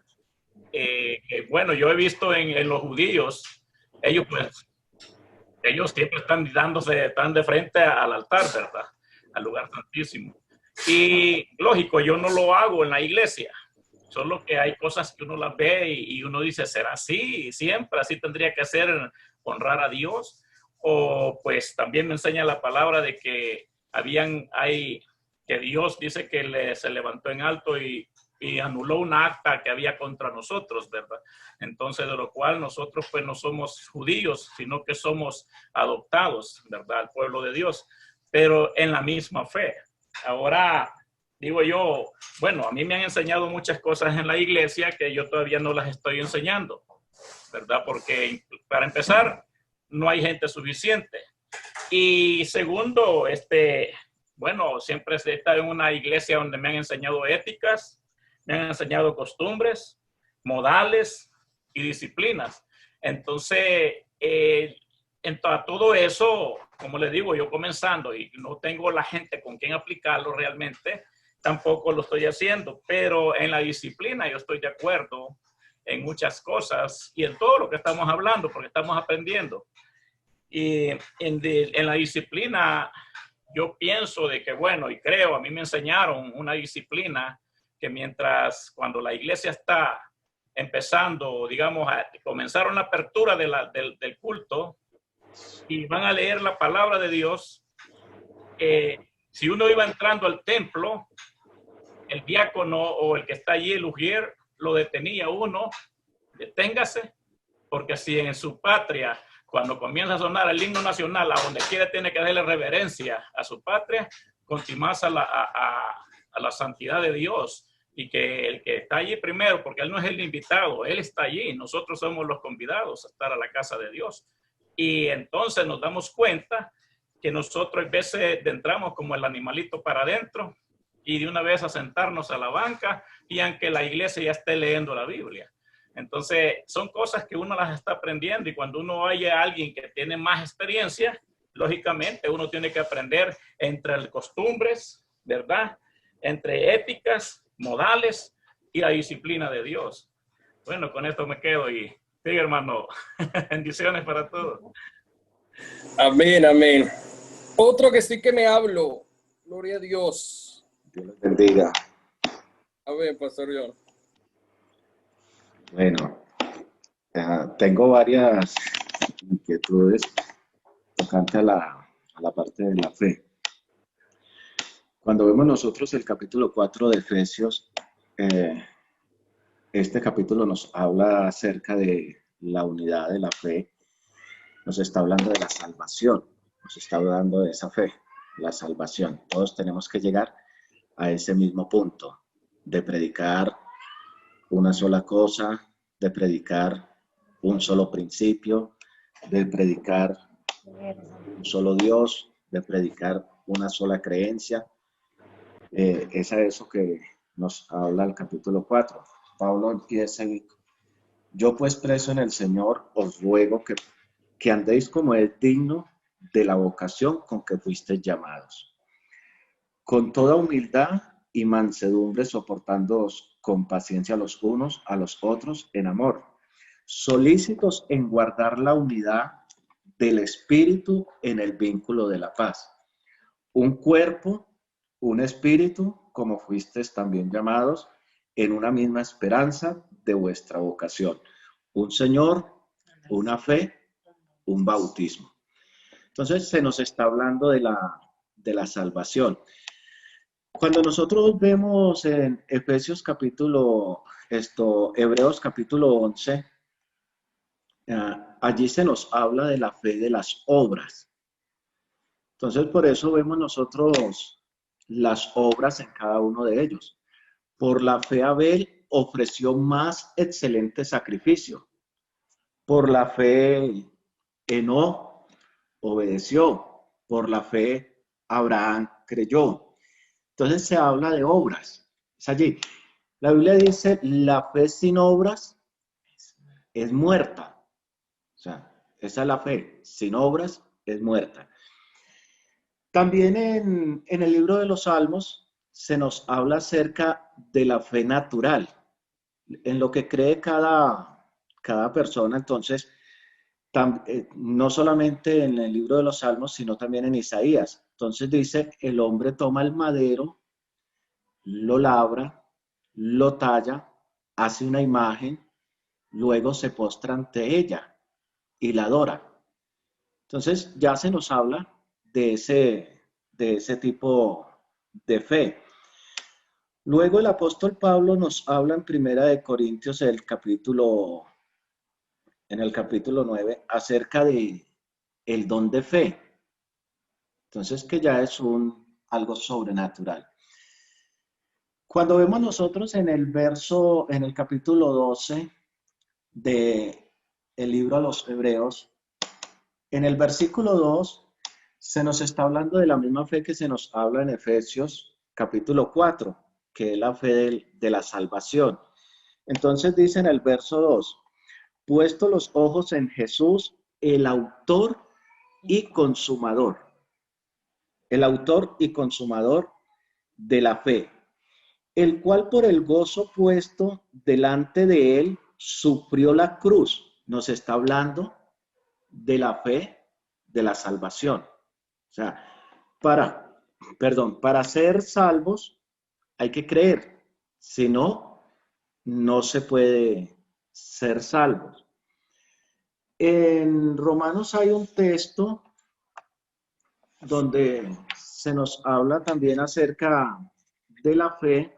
que, bueno, yo he visto en los judíos, ellos siempre están de frente al altar, ¿verdad? Al lugar santísimo. Y lógico, yo no lo hago en la iglesia. Solo que hay cosas que uno las ve y uno dice, ¿será así? Siempre así tendría que ser, honrar a Dios. O pues también me enseña la palabra de que que Dios dice que se levantó en alto y anuló una acta que había contra nosotros, ¿verdad? Entonces, de lo cual nosotros pues no somos judíos, sino que somos adoptados, ¿verdad? Al pueblo de Dios, pero en la misma fe. Ahora, digo yo, bueno, a mí me han enseñado muchas cosas en la iglesia que yo todavía no las estoy enseñando, ¿verdad? Porque para empezar, no hay gente suficiente. Y segundo, bueno, siempre he estado en una iglesia donde me han enseñado éticas, me han enseñado costumbres, modales y disciplinas. Entonces, todo eso, como les digo, yo comenzando y no tengo la gente con quien aplicarlo realmente, tampoco lo estoy haciendo, pero en la disciplina yo estoy de acuerdo en muchas cosas y en todo lo que estamos hablando, porque estamos aprendiendo. Y en la disciplina, yo pienso de que, bueno, y creo, a mí me enseñaron una disciplina que cuando la iglesia está empezando, digamos, comenzaron la apertura del culto y van a leer la palabra de Dios, si uno iba entrando al templo, el diácono o el que está allí, el ujier, lo detenía uno, deténgase, porque si en su patria, cuando comienza a sonar el himno nacional, a donde quiera tiene que darle reverencia a su patria, continuas a la santidad de Dios. Y que el que está allí primero, porque él no es el invitado, él está allí, nosotros somos los convidados a estar a la casa de Dios. Y entonces nos damos cuenta que nosotros a veces entramos como el animalito para adentro y de una vez a sentarnos a la banca y aunque la iglesia ya esté leyendo la Biblia. Entonces son cosas que uno las está aprendiendo y cuando uno oye a alguien que tiene más experiencia, lógicamente uno tiene que aprender entre costumbres, ¿verdad? Entre éticas, modales y la disciplina de Dios. Bueno, con esto me quedo y sí, hermano, bendiciones para todos. Amén, amén. Otro que sí que me hablo. Gloria a Dios. Dios los bendiga. Amén, Pastor John. Bueno, tengo varias inquietudes tocante a la parte de la fe. Cuando vemos nosotros el capítulo 4 de Efesios, este capítulo nos habla acerca de la unidad de la fe, nos está hablando de la salvación, nos está hablando de esa fe, la salvación. Todos tenemos que llegar a ese mismo punto, de predicar una sola cosa, de predicar un solo principio, de predicar un solo Dios, de predicar una sola creencia. Es a eso que nos habla el capítulo 4. Pablo empieza y yo pues preso en el Señor os ruego que andéis como es digno de la vocación con que fuisteis llamados, con toda humildad y mansedumbre, soportándoos con paciencia los unos a los otros en amor, solícitos en guardar la unidad del Espíritu en el vínculo de la paz. Un cuerpo, un espíritu, como fuisteis también llamados, en una misma esperanza de vuestra vocación. Un Señor, una fe, un bautismo. Entonces se nos está hablando de la salvación. Cuando nosotros vemos en Hebreos capítulo 11, allí se nos habla de la fe de las obras. Entonces por eso vemos nosotros las obras en cada uno de ellos. Por la fe Abel ofreció más excelente sacrificio. Por la fe Enoc obedeció. Por la fe Abraham creyó. Entonces se habla de obras. Es allí. La Biblia dice, la fe sin obras es muerta. O sea, esa es la fe. Sin obras es muerta. También en el libro de los Salmos se nos habla acerca de la fe natural, en lo que cree cada persona. Entonces, no solamente en el libro de los Salmos, sino también en Isaías. Entonces dice, el hombre toma el madero, lo labra, lo talla, hace una imagen, luego se postra ante ella y la adora. Entonces ya se nos habla de ese tipo de fe. Luego el apóstol Pablo nos habla en Primera de Corintios en el capítulo 9 acerca de el don de fe. Entonces que ya es algo sobrenatural. Cuando vemos nosotros en el capítulo 12 del libro a los Hebreos, en el versículo 2 se nos está hablando de la misma fe que se nos habla en Efesios capítulo 4, que es la fe de la salvación. Entonces dice en el verso 2, puesto los ojos en Jesús, el autor y consumador de la fe, el cual por el gozo puesto delante de él sufrió la cruz. Nos está hablando de la fe de la salvación. O sea, para ser salvos hay que creer. Si no, no se puede ser salvos. En Romanos hay un texto donde se nos habla también acerca de la fe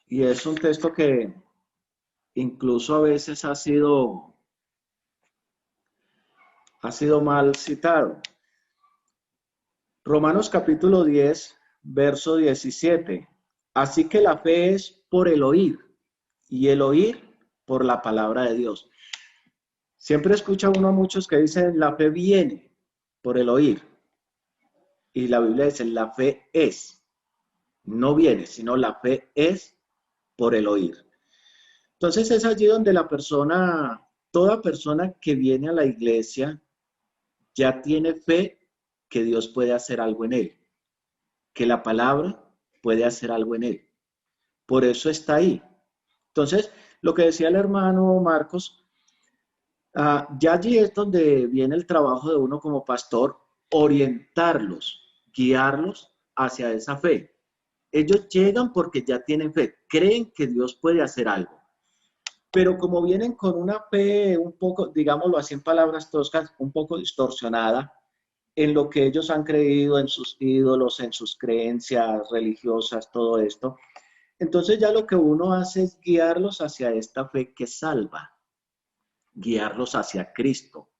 y es un texto que incluso a veces ha sido mal citado. Romanos capítulo 10, verso 17. Así que la fe es por el oír y el oír por la palabra de Dios. Siempre escucha uno a muchos que dicen, la fe viene por el oír. Y la Biblia dice, la fe es, no viene, sino la fe es por el oír. Entonces es allí donde la persona, toda persona que viene a la iglesia, ya tiene fe que Dios puede hacer algo en él, que la palabra puede hacer algo en él. Por eso está ahí. Entonces, lo que decía el hermano Marcos, ya allí es donde viene el trabajo de uno como pastor, orientarlos, guiarlos hacia esa fe. Ellos llegan porque ya tienen fe, creen que Dios puede hacer algo. Pero como vienen con una fe un poco, digámoslo así en palabras toscas, un poco distorsionada en lo que ellos han creído, en sus ídolos, en sus creencias religiosas, todo esto, entonces ya lo que uno hace es guiarlos hacia esta fe que salva, guiarlos hacia Cristo.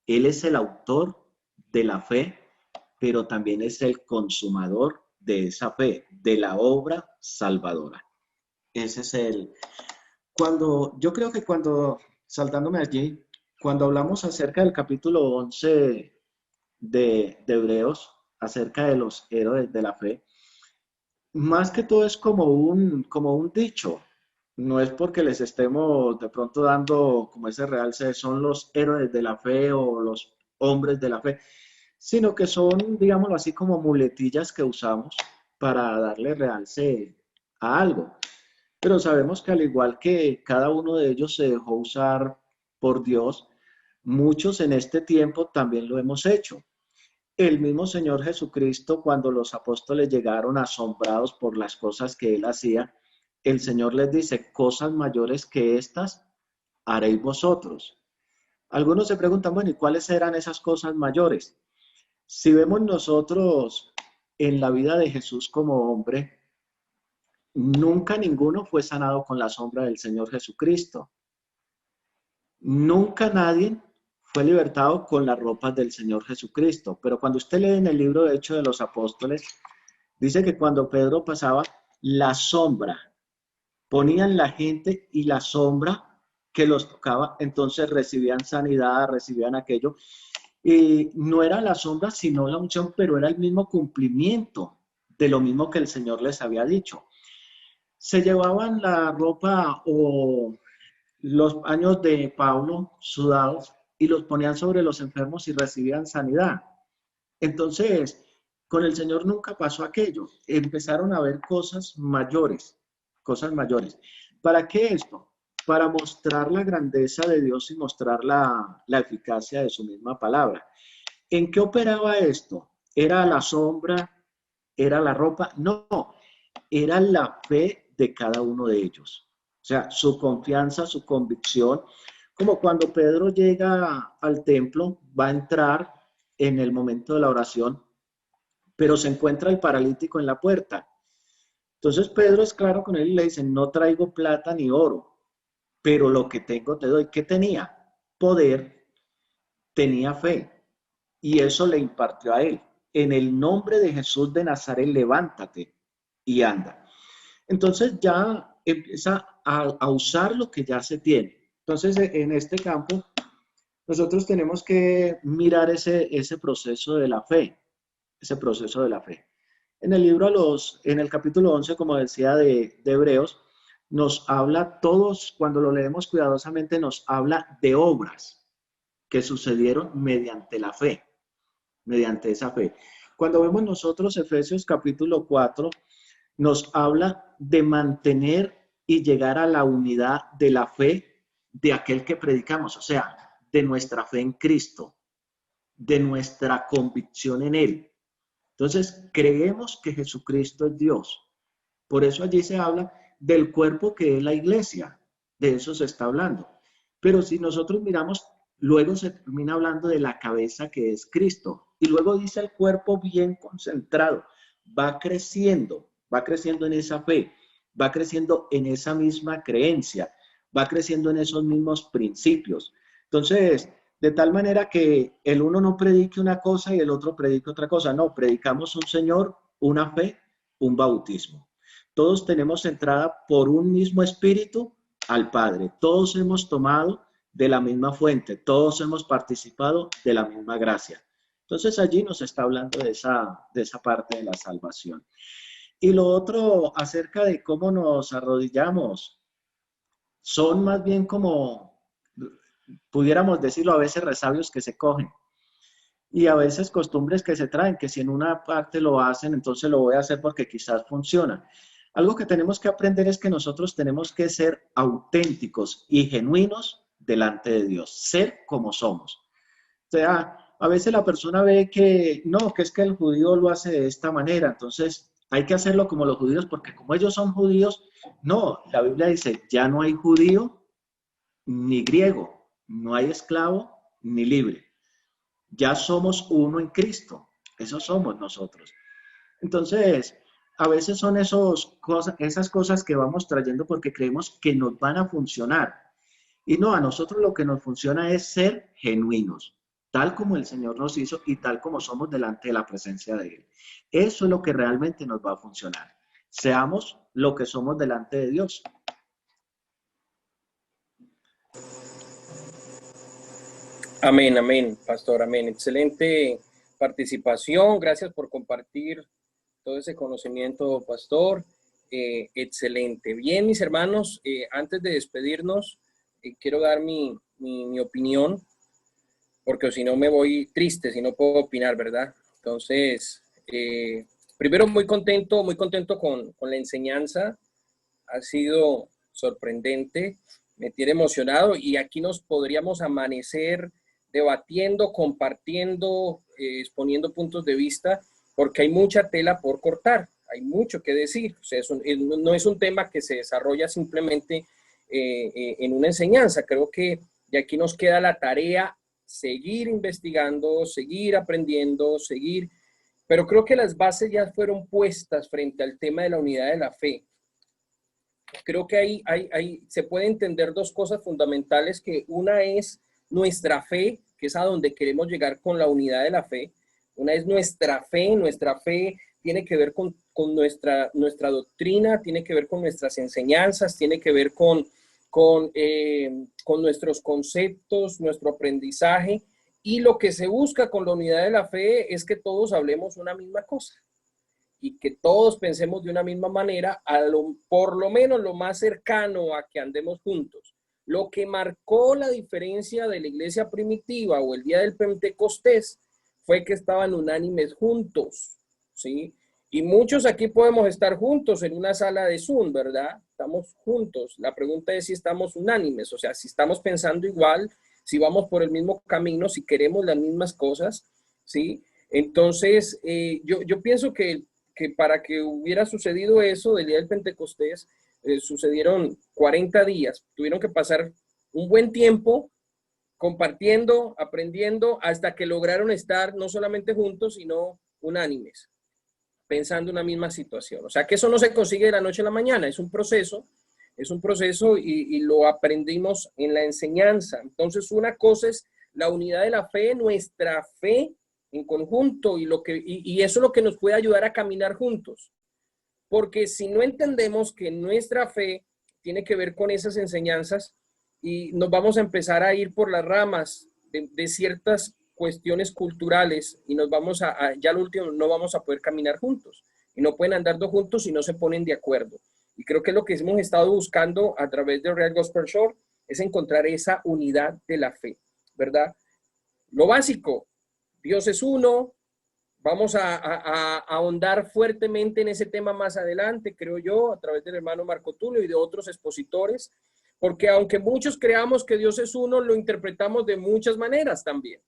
Él es el autor de la fe, pero también es el consumador de esa fe, de la obra salvadora. Ese es el... yo creo que saltándome allí, cuando hablamos acerca del capítulo 11 de Hebreos, acerca de los héroes de la fe, más que todo es como un dicho. No es porque les estemos de pronto dando como ese realce, son los héroes de la fe o los hombres de la fe, sino que son, digámoslo así, como muletillas que usamos para darle realce a algo. Pero sabemos que al igual que cada uno de ellos se dejó usar por Dios, muchos en este tiempo también lo hemos hecho. El mismo Señor Jesucristo, cuando los apóstoles llegaron asombrados por las cosas que Él hacía, el Señor les dice, cosas mayores que estas haréis vosotros. Algunos se preguntan, bueno, ¿y cuáles eran esas cosas mayores? Si vemos nosotros en la vida de Jesús como hombre, nunca ninguno fue sanado con la sombra del Señor Jesucristo. Nunca nadie fue libertado con las ropas del Señor Jesucristo. Pero cuando usted lee en el libro de Hechos de los Apóstoles, dice que cuando Pedro pasaba, la sombra, ponían la gente y la sombra que los tocaba, entonces recibían sanidad, recibían aquello. Y no era la sombra, sino la unción, pero era el mismo cumplimiento de lo mismo que el Señor les había dicho. Se llevaban la ropa o los paños de Pablo sudados y los ponían sobre los enfermos y recibían sanidad. Entonces, con el Señor nunca pasó aquello. Empezaron a ver cosas mayores, cosas mayores. ¿Para qué esto? Para mostrar la grandeza de Dios y mostrar la eficacia de su misma palabra. ¿En qué operaba esto? ¿Era la sombra? ¿Era la ropa? No, era la fe de cada uno de ellos. O sea, su confianza, su convicción, como cuando Pedro llega al templo, va a entrar en el momento de la oración, pero se encuentra el paralítico en la puerta. Entonces Pedro es claro con él y le dice, no traigo plata ni oro, pero lo que tengo te doy. ¿Qué tenía? Poder, tenía fe, y eso le impartió a él. En el nombre de Jesús de Nazaret, levántate y anda. Entonces ya empieza a usar lo que ya se tiene. Entonces, en este campo, nosotros tenemos que mirar ese proceso de la fe, ese proceso de la fe. En el libro, en el capítulo 11, como decía, de Hebreos, nos habla todos, cuando lo leemos cuidadosamente, nos habla de obras que sucedieron mediante la fe, mediante esa fe. Cuando vemos nosotros Efesios capítulo 4, nos habla de mantener y llegar a la unidad de la fe de aquel que predicamos, o sea, de nuestra fe en Cristo, de nuestra convicción en Él. Entonces, creemos que Jesucristo es Dios. Por eso allí se habla del cuerpo que es la iglesia, de eso se está hablando. Pero si nosotros miramos, luego se termina hablando de la cabeza que es Cristo. Y luego dice el cuerpo bien concentrado, va creciendo en esa fe, va creciendo en esa misma creencia, va creciendo en esos mismos principios. Entonces, de tal manera que el uno no predique una cosa y el otro predique otra cosa. No, predicamos un Señor, una fe, un bautismo. Todos tenemos entrada por un mismo espíritu al Padre. Todos hemos tomado de la misma fuente, todos hemos participado de la misma gracia. Entonces allí nos está hablando de esa parte de la salvación. Y lo otro acerca de cómo nos arrodillamos, son más bien como, pudiéramos decirlo, a veces resabios que se cogen. Y a veces costumbres que se traen, que si en una parte lo hacen, entonces lo voy a hacer porque quizás funciona. Algo que tenemos que aprender es que nosotros tenemos que ser auténticos y genuinos delante de Dios, ser como somos. O sea, a veces la persona ve que no, que es que el judío lo hace de esta manera, entonces hay que hacerlo como los judíos porque como ellos son judíos, no, la Biblia dice, ya no hay judío ni griego, no hay esclavo ni libre. Ya somos uno en Cristo. Eso somos nosotros. Entonces, a veces son esas cosas que vamos trayendo porque creemos que nos van a funcionar. Y no, a nosotros lo que nos funciona es ser genuinos, tal como el Señor nos hizo y tal como somos delante de la presencia de Él. Eso es lo que realmente nos va a funcionar. Seamos lo que somos delante de Dios. Amén, amén, pastor, amén. Excelente participación. Gracias por compartir todo ese conocimiento, pastor. Excelente. Bien, mis hermanos, antes de despedirnos, quiero dar mi opinión, porque si no me voy triste, si no puedo opinar, ¿verdad? Entonces, primero muy contento con la enseñanza. Ha sido sorprendente, me tiene emocionado y aquí nos podríamos amanecer debatiendo, compartiendo, exponiendo puntos de vista, porque hay mucha tela por cortar, hay mucho que decir. O sea, no es un tema que se desarrolla simplemente en una enseñanza. Creo que de aquí nos queda la tarea seguir investigando, seguir aprendiendo, seguir, pero creo que las bases ya fueron puestas frente al tema de la unidad de la fe. Creo que ahí se puede entender dos cosas fundamentales, que una es nuestra fe, que es a donde queremos llegar con la unidad de la fe. Una es nuestra fe tiene que ver con nuestra doctrina, tiene que ver con nuestras enseñanzas, tiene que ver con nuestros conceptos, nuestro aprendizaje, y lo que se busca con la unidad de la fe es que todos hablemos una misma cosa y que todos pensemos de una misma manera, por lo menos lo más cercano a que andemos juntos. Lo que marcó la diferencia de la iglesia primitiva o el día del Pentecostés fue que estaban unánimes juntos, ¿sí? Y muchos aquí podemos estar juntos en una sala de Zoom, ¿verdad? Estamos juntos. La pregunta es si estamos unánimes, o sea, si estamos pensando igual, si vamos por el mismo camino, si queremos las mismas cosas, ¿sí? Entonces, yo pienso que para que hubiera sucedido eso del día del Pentecostés, sucedieron 40 días. Tuvieron que pasar un buen tiempo compartiendo, aprendiendo, hasta que lograron estar no solamente juntos, sino unánimes, pensando en una misma situación. O sea, que eso no se consigue de la noche a la mañana, es un proceso y lo aprendimos en la enseñanza. Entonces, una cosa es la unidad de la fe, nuestra fe en conjunto, y eso es lo que nos puede ayudar a caminar juntos. Porque si no entendemos que nuestra fe tiene que ver con esas enseñanzas, y nos vamos a empezar a ir por las ramas de ciertas cuestiones culturales, y nos vamos ya al último no vamos a poder caminar juntos, y no pueden andar dos juntos si no se ponen de acuerdo. Y creo que lo que hemos estado buscando a través de Real Gospel Show es encontrar esa unidad de la fe, ¿verdad? Lo básico, Dios es uno. Vamos a ahondar fuertemente en ese tema más adelante, creo yo, a través del hermano Marco Tulio y de otros expositores, porque aunque muchos creamos que Dios es uno, lo interpretamos de muchas maneras también,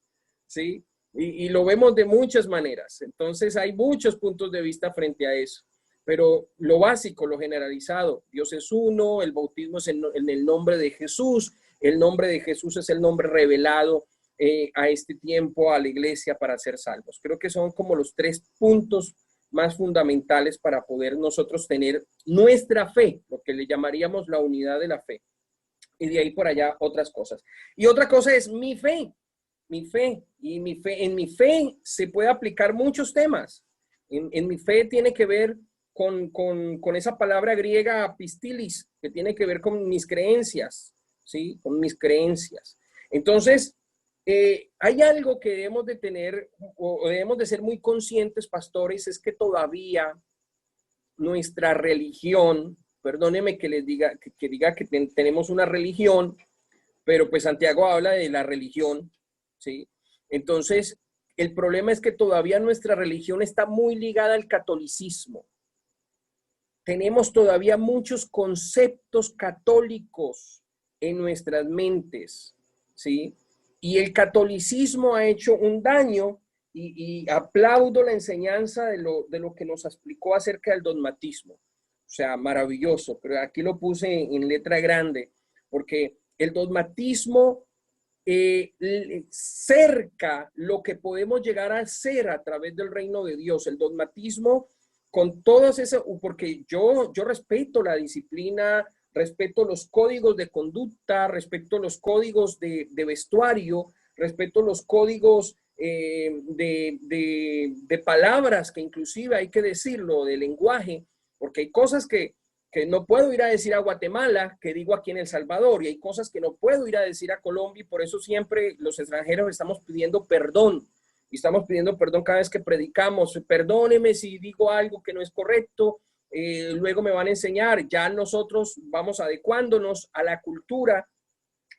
¿sí? Y lo vemos de muchas maneras. Entonces hay muchos puntos de vista frente a eso. Pero lo básico, lo generalizado, Dios es uno, el bautismo es en el nombre de Jesús, el nombre de Jesús es el nombre revelado a este tiempo a la iglesia para ser salvos. Creo que son como los 3 puntos más fundamentales para poder nosotros tener nuestra fe, lo que le llamaríamos la unidad de la fe. Y de ahí por allá otras cosas. Y otra cosa es mi fe. En mi fe se puede aplicar muchos temas. En mi fe tiene que ver con esa palabra griega pistilis, que tiene que ver con mis creencias, ¿sí? Con mis creencias. Entonces, hay algo que debemos de tener o debemos de ser muy conscientes, pastores, es que todavía nuestra religión, perdónenme que les diga que tenemos una religión, pero pues Santiago habla de la religión, ¿sí? Entonces, el problema es que todavía nuestra religión está muy ligada al catolicismo. Tenemos todavía muchos conceptos católicos en nuestras mentes, ¿sí? Y el catolicismo ha hecho un daño y aplaudo la enseñanza de lo que nos explicó acerca del dogmatismo. O sea, maravilloso, pero aquí lo puse en letra grande, porque el dogmatismo cerca lo que podemos llegar a ser a través del reino de Dios. El dogmatismo con todas esas, porque yo respeto la disciplina, respeto los códigos de conducta, respeto los códigos de vestuario, respeto los códigos de palabras, que inclusive hay que decirlo, de lenguaje, porque hay cosas que no puedo ir a decir a Guatemala, que digo aquí en El Salvador, y hay cosas que no puedo ir a decir a Colombia, y por eso siempre los extranjeros estamos pidiendo perdón, y estamos pidiendo perdón cada vez que predicamos. Perdóneme si digo algo que no es correcto, luego me van a enseñar. Ya nosotros vamos adecuándonos a la cultura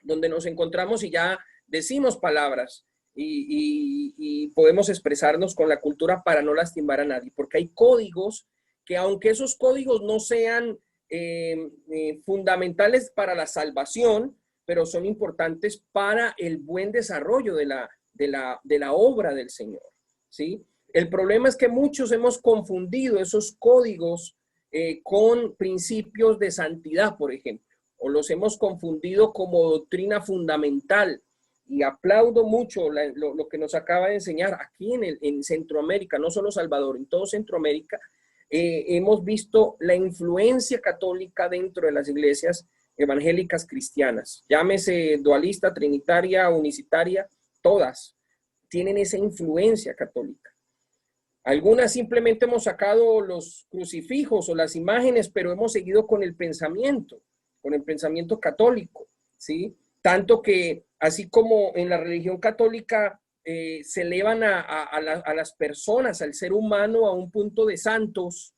donde nos encontramos y ya decimos palabras y podemos expresarnos con la cultura para no lastimar a nadie, porque hay códigos que, aunque esos códigos no sean fundamentales para la salvación, pero son importantes para el buen desarrollo de la obra del Señor, ¿sí? El problema es que muchos hemos confundido esos códigos con principios de santidad, por ejemplo, o los hemos confundido como doctrina fundamental. Y aplaudo mucho lo que nos acaba de enseñar aquí en Centroamérica, no solo Salvador, en todo Centroamérica. Hemos visto la influencia católica dentro de las iglesias evangélicas cristianas, llámese dualista, trinitaria, unicitaria, todas tienen esa influencia católica. Algunas simplemente hemos sacado los crucifijos o las imágenes, pero hemos seguido con el pensamiento católico, ¿sí? Tanto que, así como en la religión católica se elevan a las personas, al ser humano, a un punto de santos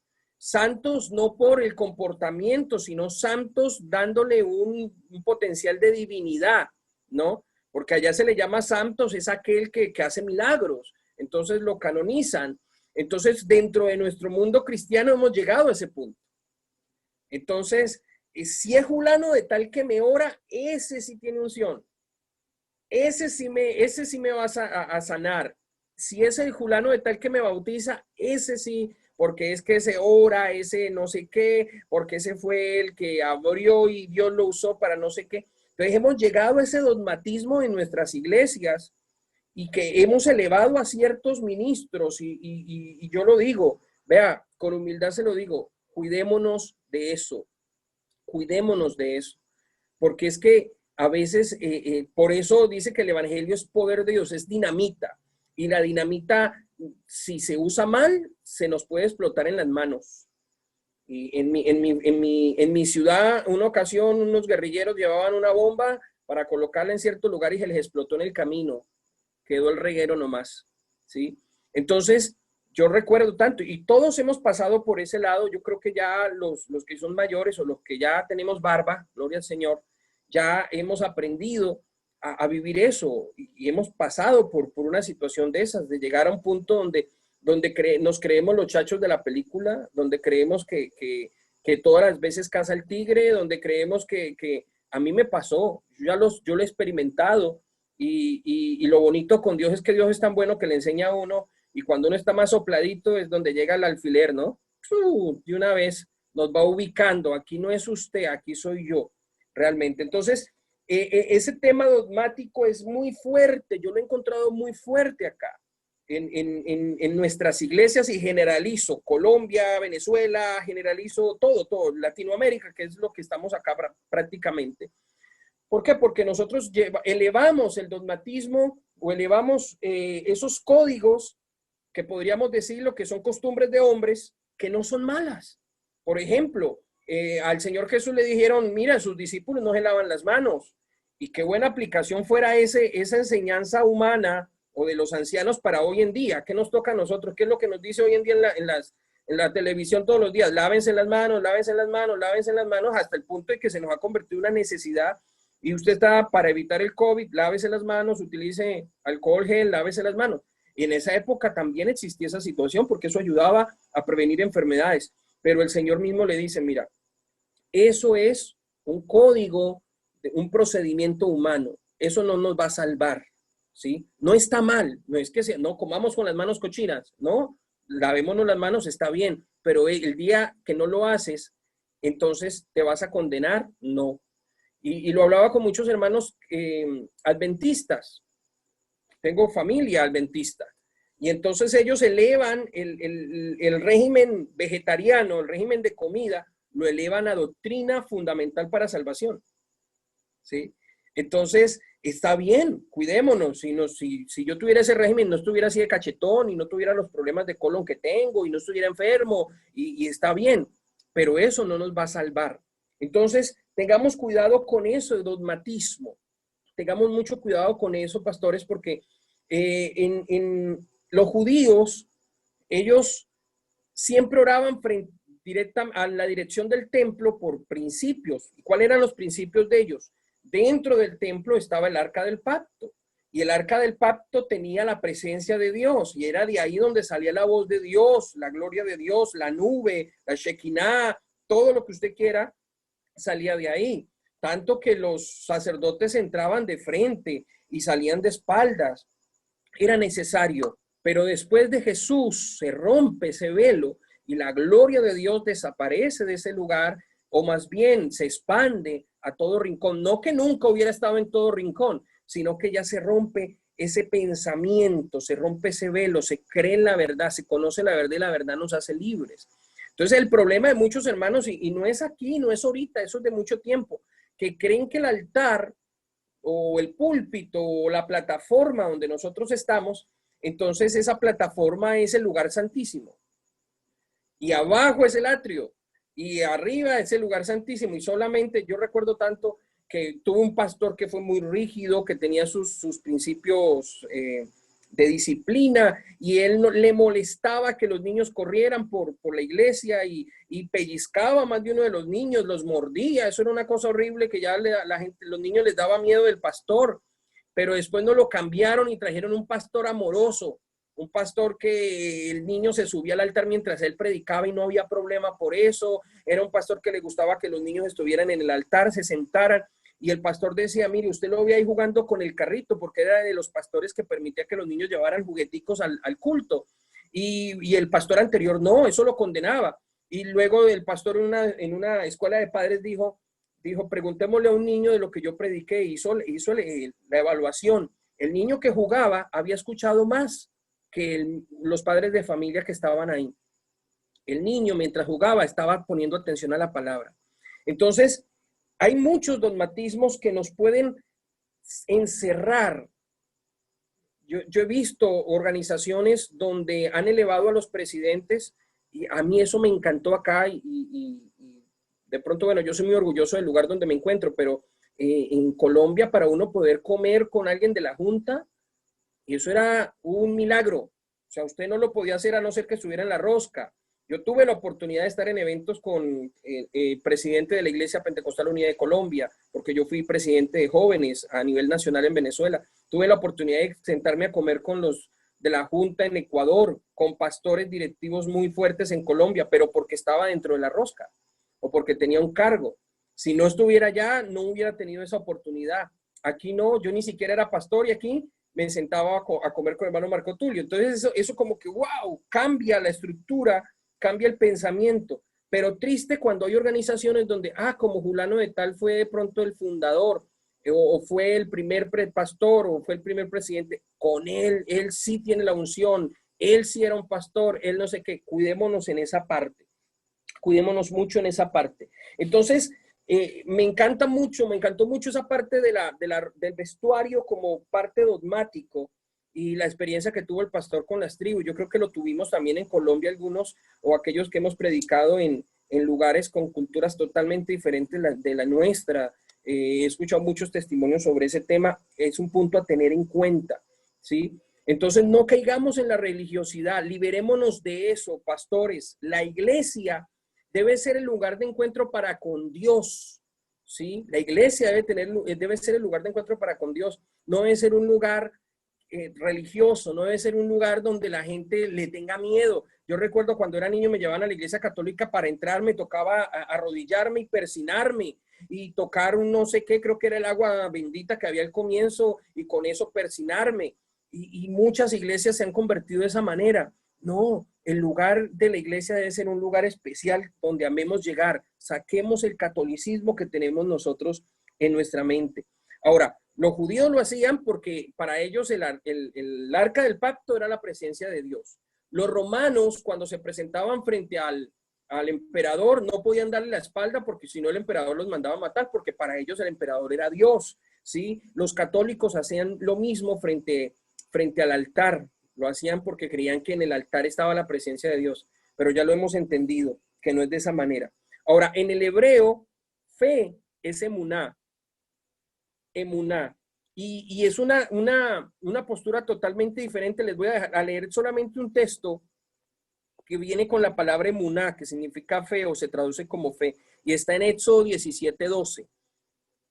no por el comportamiento, sino santos dándole un potencial de divinidad, ¿no? Porque allá se le llama santos, es aquel que hace milagros, entonces lo canonizan. Entonces, dentro de nuestro mundo cristiano hemos llegado a ese punto. Entonces, si es fulano de tal que me ora, ese sí tiene unción. Ese sí me va a sanar. Si es el fulano de tal que me bautiza, ese sí, porque es que ese ora, ese no sé qué, porque ese fue el que abrió y Dios lo usó para no sé qué. Entonces hemos llegado a ese dogmatismo en nuestras iglesias y que hemos elevado a ciertos ministros y yo lo digo, vea, con humildad se lo digo, cuidémonos de eso, porque es que a veces, por eso dice que el evangelio es poder de Dios, es dinamita, y la dinamita, si se usa mal, se nos puede explotar en las manos. Y en mi ciudad, una ocasión, unos guerrilleros llevaban una bomba para colocarla en cierto lugar y se les explotó en el camino. Quedó el reguero nomás, ¿sí? Entonces, yo recuerdo tanto, y todos hemos pasado por ese lado. Yo creo que ya los que son mayores o los que ya tenemos barba, gloria al Señor, ya hemos aprendido a vivir eso y hemos pasado por una situación de esas, de llegar a un punto donde nos creemos los chachos de la película, donde creemos que todas las veces caza el tigre, donde creemos que a mí me pasó, yo lo he experimentado y lo bonito con Dios es que Dios es tan bueno que le enseña a uno y cuando uno está más sopladito es donde llega el alfiler, ¿no? De una vez nos va ubicando, aquí no es usted, aquí soy yo, realmente. Entonces, ese tema dogmático es muy fuerte, yo lo he encontrado muy fuerte acá. En nuestras iglesias y generalizo Colombia, Venezuela, generalizo todo, Latinoamérica, que es lo que estamos acá prácticamente. ¿Por qué? Porque nosotros elevamos el dogmatismo o elevamos esos códigos que podríamos decir lo que son costumbres de hombres que no son malas. Por ejemplo, al Señor Jesús le dijeron, mira, sus discípulos no se lavan las manos. Y qué buena aplicación fuera esa enseñanza humana o de los ancianos para hoy en día. ¿Qué nos toca a nosotros? ¿Qué es lo que nos dice hoy en día en la televisión todos los días? Lávense las manos, lávense las manos, lávense las manos, hasta el punto de que se nos ha convertido en una necesidad. Y usted está para evitar el COVID, lávese las manos, utilice alcohol gel, lávese las manos. Y en esa época también existía esa situación porque eso ayudaba a prevenir enfermedades. Pero el Señor mismo le dice, mira, eso es un código, un procedimiento humano. Eso no nos va a salvar, ¿sí? No está mal, no es que no comamos con las manos cochinas, ¿no? Lavémonos las manos, está bien, pero el día que no lo haces, entonces te vas a condenar, no. Y lo hablaba con muchos hermanos adventistas. Tengo familia adventista. Y entonces ellos elevan el régimen vegetariano, el régimen de comida, lo elevan a doctrina fundamental para salvación. ¿Sí? Entonces, está bien, cuidémonos. Si yo tuviera ese régimen, no estuviera así de cachetón y no tuviera los problemas de colon que tengo y no estuviera enfermo y está bien, pero eso no nos va a salvar. Entonces, tengamos cuidado con eso de dogmatismo. Tengamos mucho cuidado con eso, pastores, porque en los judíos, ellos siempre oraban directa a la dirección del templo por principios. ¿Cuáles eran los principios de ellos? Dentro del templo estaba el arca del pacto y el arca del pacto tenía la presencia de Dios y era de ahí donde salía la voz de Dios, la gloria de Dios, la nube, la Shekinah, todo lo que usted quiera salía de ahí. Tanto que los sacerdotes entraban de frente y salían de espaldas. Era necesario, pero después de Jesús se rompe ese velo y la gloria de Dios desaparece de ese lugar, o más bien se expande a todo rincón. No que nunca hubiera estado en todo rincón, sino que ya se rompe ese pensamiento, se rompe ese velo, se cree en la verdad, se conoce la verdad y la verdad nos hace libres. Entonces el problema de muchos hermanos, y no es aquí, no es ahorita, eso es de mucho tiempo, que creen que el altar o el púlpito o la plataforma donde nosotros estamos, entonces esa plataforma es el lugar santísimo. Y abajo es el atrio. Y arriba es el lugar santísimo. Y solamente, yo recuerdo tanto que tuve un pastor que fue muy rígido, que tenía sus principios de disciplina, y él no, le molestaba que los niños corrieran por la iglesia y pellizcaba a más de uno de los niños, los mordía. Eso era una cosa horrible que ya los niños les daba miedo del pastor. Pero después no lo cambiaron y trajeron un pastor amoroso, un pastor que el niño se subía al altar mientras él predicaba y no había problema por eso. Era un pastor que le gustaba que los niños estuvieran en el altar, se sentaran. Y el pastor decía, mire, usted lo ve ahí jugando con el carrito, porque era de los pastores que permitía que los niños llevaran jugueticos al culto. Y el pastor anterior no, eso lo condenaba. Y luego el pastor en una escuela de padres dijo, preguntémosle a un niño de lo que yo prediqué. Hizo la evaluación. El niño que jugaba había escuchado más que los padres de familia que estaban ahí. El niño, mientras jugaba, estaba poniendo atención a la palabra. Entonces, hay muchos dogmatismos que nos pueden encerrar. Yo he visto organizaciones donde han elevado a los presidentes y a mí eso me encantó acá y de pronto, bueno, yo soy muy orgulloso del lugar donde me encuentro, pero en Colombia para uno poder comer con alguien de la Junta, eso era un milagro. O sea, usted no lo podía hacer a no ser que estuviera en la rosca. Yo tuve la oportunidad de estar en eventos con el presidente de la Iglesia Pentecostal Unida de Colombia, porque yo fui presidente de jóvenes a nivel nacional en Venezuela. Tuve la oportunidad de sentarme a comer con los de la Junta en Ecuador, con pastores directivos muy fuertes en Colombia, pero porque estaba dentro de la rosca o porque tenía un cargo. Si no estuviera allá, no hubiera tenido esa oportunidad. Aquí no, yo ni siquiera era pastor y aquí me sentaba a comer con el hermano Marco Tulio. Entonces eso como que, wow, cambia la estructura, cambia el pensamiento, pero triste cuando hay organizaciones donde, como Julano de tal fue de pronto el fundador, o fue el primer pastor, o fue el primer presidente, con él sí tiene la unción, él sí era un pastor, él no sé qué, cuidémonos en esa parte, cuidémonos mucho en esa parte. Entonces, me encantó mucho esa parte del vestuario como parte dogmático, y la experiencia que tuvo el pastor con las tribus. Yo creo que lo tuvimos también en Colombia algunos, o aquellos que hemos predicado en lugares con culturas totalmente diferentes de la nuestra, he escuchado muchos testimonios sobre ese tema, es un punto a tener en cuenta, ¿sí? Entonces no caigamos en la religiosidad, liberémonos de eso, pastores. La iglesia debe ser el lugar de encuentro para con Dios, ¿sí? La iglesia debe ser el lugar de encuentro para con Dios, no debe ser un lugar religioso, no debe ser un lugar donde la gente le tenga miedo. Yo recuerdo cuando era niño me llevaban a la iglesia católica, para entrar me tocaba arrodillarme y persinarme y tocar un no sé qué, creo que era el agua bendita que había al comienzo, y con eso persinarme. Y muchas iglesias se han convertido de esa manera. No, el lugar de la iglesia debe ser un lugar especial donde amemos llegar. Saquemos el catolicismo que tenemos nosotros en nuestra mente. Ahora, los judíos lo hacían porque para ellos el arca del pacto era la presencia de Dios. Los romanos, cuando se presentaban frente al emperador, no podían darle la espalda, porque si no el emperador los mandaba a matar, porque para ellos el emperador era Dios, ¿sí? Los católicos hacían lo mismo frente al altar. Lo hacían porque creían que en el altar estaba la presencia de Dios, pero ya lo hemos entendido, que no es de esa manera. Ahora, en el hebreo, fe es emuná. Emuná. Y es una postura totalmente diferente. Les voy a leer solamente un texto que viene con la palabra emuná, que significa fe o se traduce como fe, y está en Éxodo 17:12.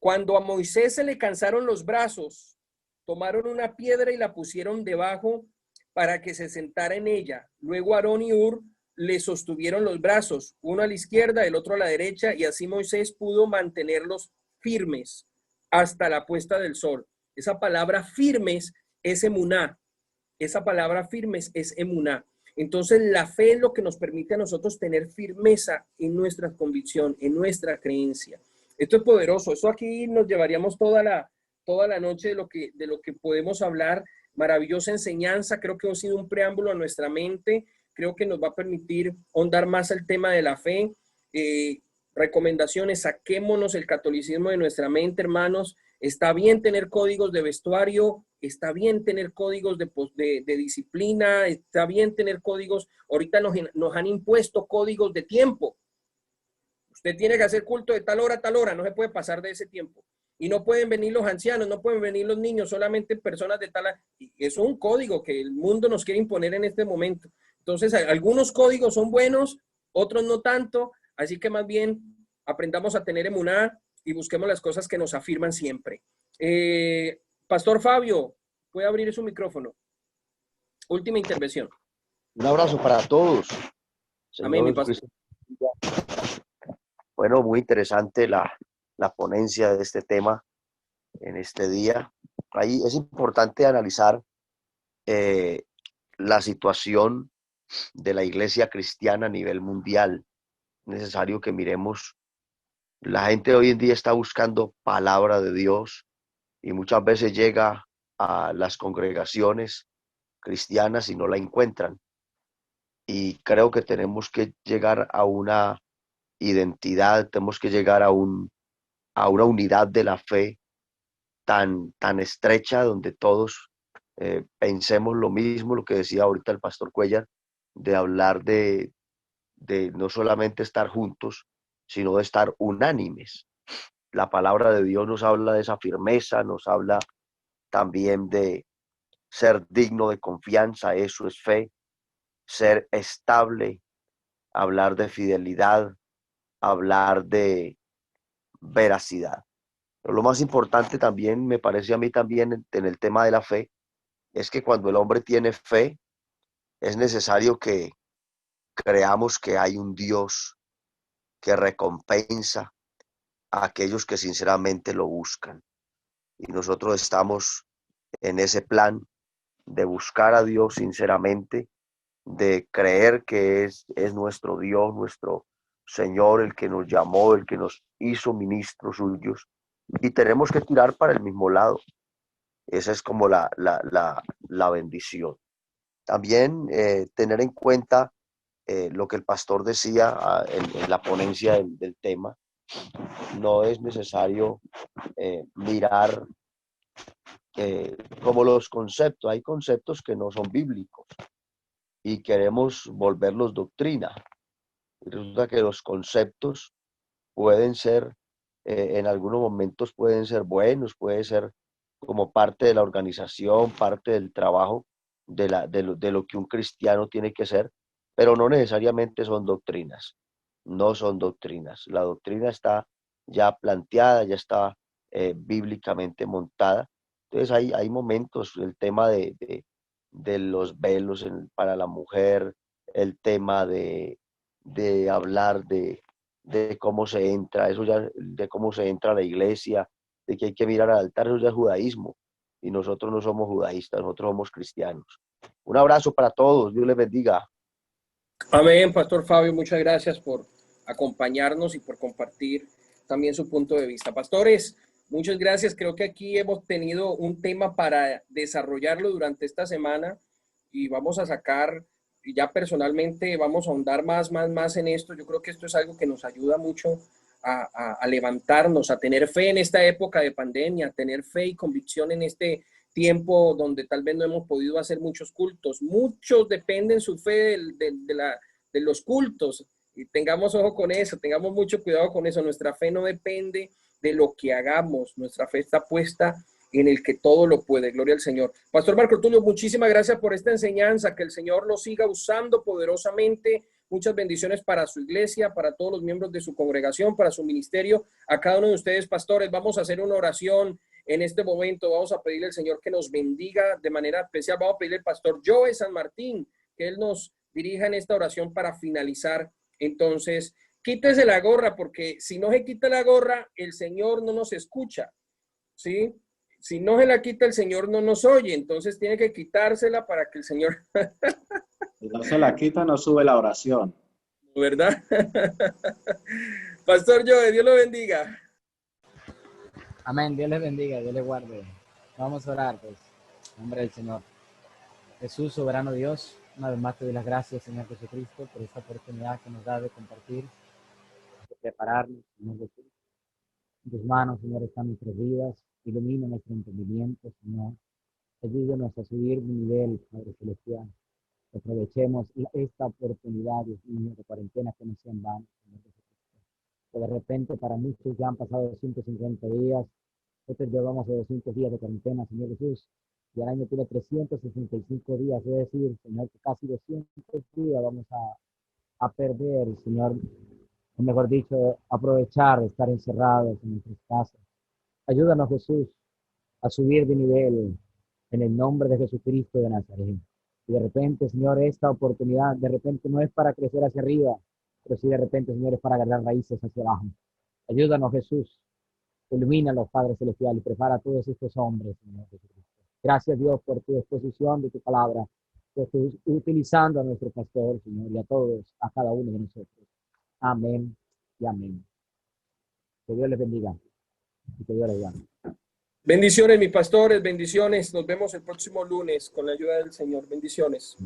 Cuando a Moisés se le cansaron los brazos, tomaron una piedra y la pusieron debajo para que se sentara en ella. Luego Aarón y Hur le sostuvieron los brazos, uno a la izquierda, el otro a la derecha, y así Moisés pudo mantenerlos firmes hasta la puesta del sol. Esa palabra firmes es emuná. Esa palabra firmes es emuná. Entonces la fe es lo que nos permite a nosotros tener firmeza en nuestra convicción, en nuestra creencia. Esto es poderoso. Esto aquí nos llevaríamos toda la noche de lo que podemos hablar. Maravillosa enseñanza. Creo que ha sido un preámbulo a nuestra mente. Creo que nos va a permitir ahondar más el tema de la fe. Recomendaciones: saquémonos el catolicismo de nuestra mente, hermanos. Está bien tener códigos de vestuario, está bien tener códigos de disciplina, está bien tener códigos. Ahorita nos han impuesto códigos de tiempo. Usted tiene que hacer culto de tal hora a tal hora, no se puede pasar de ese tiempo. Y no pueden venir los ancianos, no pueden venir los niños, solamente personas de tal. Es un código que el mundo nos quiere imponer en este momento. Entonces, algunos códigos son buenos, otros no tanto. Así que más bien aprendamos a tener emuná y busquemos las cosas que nos afirman siempre. Pastor Fabio, puede abrir su micrófono. Última intervención. Un abrazo para todos. Amén, mi pastor. Bueno, muy interesante la ponencia de este tema en este día. Ahí es importante analizar la situación de la iglesia cristiana a nivel mundial. Es necesario que miremos. La gente hoy en día está buscando palabra de Dios y muchas veces llega a las congregaciones cristianas y no la encuentran. Y creo que tenemos que llegar a una identidad, tenemos que llegar a una unidad de la fe tan estrecha, donde todos pensemos lo mismo, lo que decía ahorita el pastor Cuellar, de hablar de no solamente estar juntos, sino de estar unánimes. La palabra de Dios nos habla de esa firmeza, nos habla también de ser digno de confianza, eso es fe, ser estable, hablar de fidelidad, hablar de veracidad. Pero lo más importante también, me parece a mí también en el tema de la fe, es que cuando el hombre tiene fe, es necesario que creamos que hay un Dios que recompensa a aquellos que sinceramente lo buscan. Y nosotros estamos en ese plan de buscar a Dios sinceramente, de creer que es nuestro Dios, nuestro Señor, el que nos llamó, el que nos hizo ministros suyos, y tenemos que tirar para el mismo lado. Esa es como la bendición. También tener en cuenta lo que el pastor decía en la ponencia del tema. No es necesario mirar como los conceptos. Hay conceptos que no son bíblicos y queremos volverlos doctrina. Y resulta que los conceptos pueden ser en algunos momentos pueden ser buenos, puede ser como parte de la organización, parte del trabajo de lo que un cristiano tiene que ser, pero no necesariamente son doctrinas, no son doctrinas. La doctrina está ya planteada, ya está bíblicamente montada. Entonces hay momentos, el tema de los velos para la mujer, el tema de hablar de cómo se entra, eso ya, de cómo se entra a la iglesia, de que hay que mirar al altar, eso ya es judaísmo. Y nosotros no somos judaístas, nosotros somos cristianos. Un abrazo para todos, Dios les bendiga. Amén, Pastor Fabio, muchas gracias por acompañarnos y por compartir también su punto de vista. Pastores, muchas gracias. Creo que aquí hemos tenido un tema para desarrollarlo durante esta semana y vamos a sacar, y ya personalmente vamos a ahondar más en esto. Yo creo que esto es algo que nos ayuda mucho a levantarnos, a tener fe en esta época de pandemia, a tener fe y convicción en este tiempo donde tal vez no hemos podido hacer muchos cultos. Muchos dependen su fe de los cultos. Y tengamos ojo con eso, tengamos mucho cuidado con eso. Nuestra fe no depende de lo que hagamos. Nuestra fe está puesta en el que todo lo puede. Gloria al Señor. Pastor Marco Tulio, muchísimas gracias por esta enseñanza. Que el Señor lo siga usando poderosamente. Muchas bendiciones para su iglesia, para todos los miembros de su congregación, para su ministerio. A cada uno de ustedes, pastores, vamos a hacer una oración en este momento. Vamos a pedirle al Señor que nos bendiga de manera especial. Vamos a pedirle al pastor Joe San Martín que él nos dirija en esta oración para finalizar. Entonces, quítese la gorra, porque si no se quita la gorra, el Señor no nos escucha, ¿sí? Si no se la quita, el Señor no nos oye. Entonces tiene que quitársela para que el Señor... Si no se la quita, no sube la oración. ¿Verdad? Pastor Joe, Dios lo bendiga. Amén, Dios les bendiga, Dios les guarde. Vamos a orar, pues, en nombre del Señor. Jesús, soberano Dios, una vez más te doy las gracias, Señor Jesucristo, por esta oportunidad que nos da de compartir, de prepararnos, Señor Jesús. En tus manos, Señor, están nuestras vidas, ilumina nuestro entendimiento, Señor. Ayúdanos a subir de nivel, Padre Celestial. Aprovechemos esta oportunidad, Dios mío, de cuarentena que no sea en vano, Señor Jesucristo. Que de repente para muchos ya han pasado 250 días, nosotros llevamos a 200 días de cuarentena, Señor Jesús, y el año tiene 365 días, es decir, Señor, que casi 200 días vamos a perder, Señor, o mejor dicho, aprovechar, estar encerrados en nuestras casas. Ayúdanos, Jesús, a subir de nivel en el nombre de Jesucristo de Nazaret. Y de repente, Señor, esta oportunidad, de repente no es para crecer hacia arriba, pero sí de repente, Señor, es para agarrar raíces hacia abajo. Ayúdanos, Jesús. Ilumínalos, Padre Celestial, y prepara a todos estos hombres, Señor Jesucristo. Gracias, Dios, por tu exposición de tu palabra, por tu utilizando a nuestro pastor, Señor, y a todos, a cada uno de nosotros. Amén y amén. Que Dios les bendiga y que Dios les guarde. Bendiciones, mis pastores, bendiciones. Nos vemos el próximo lunes con la ayuda del Señor. Bendiciones.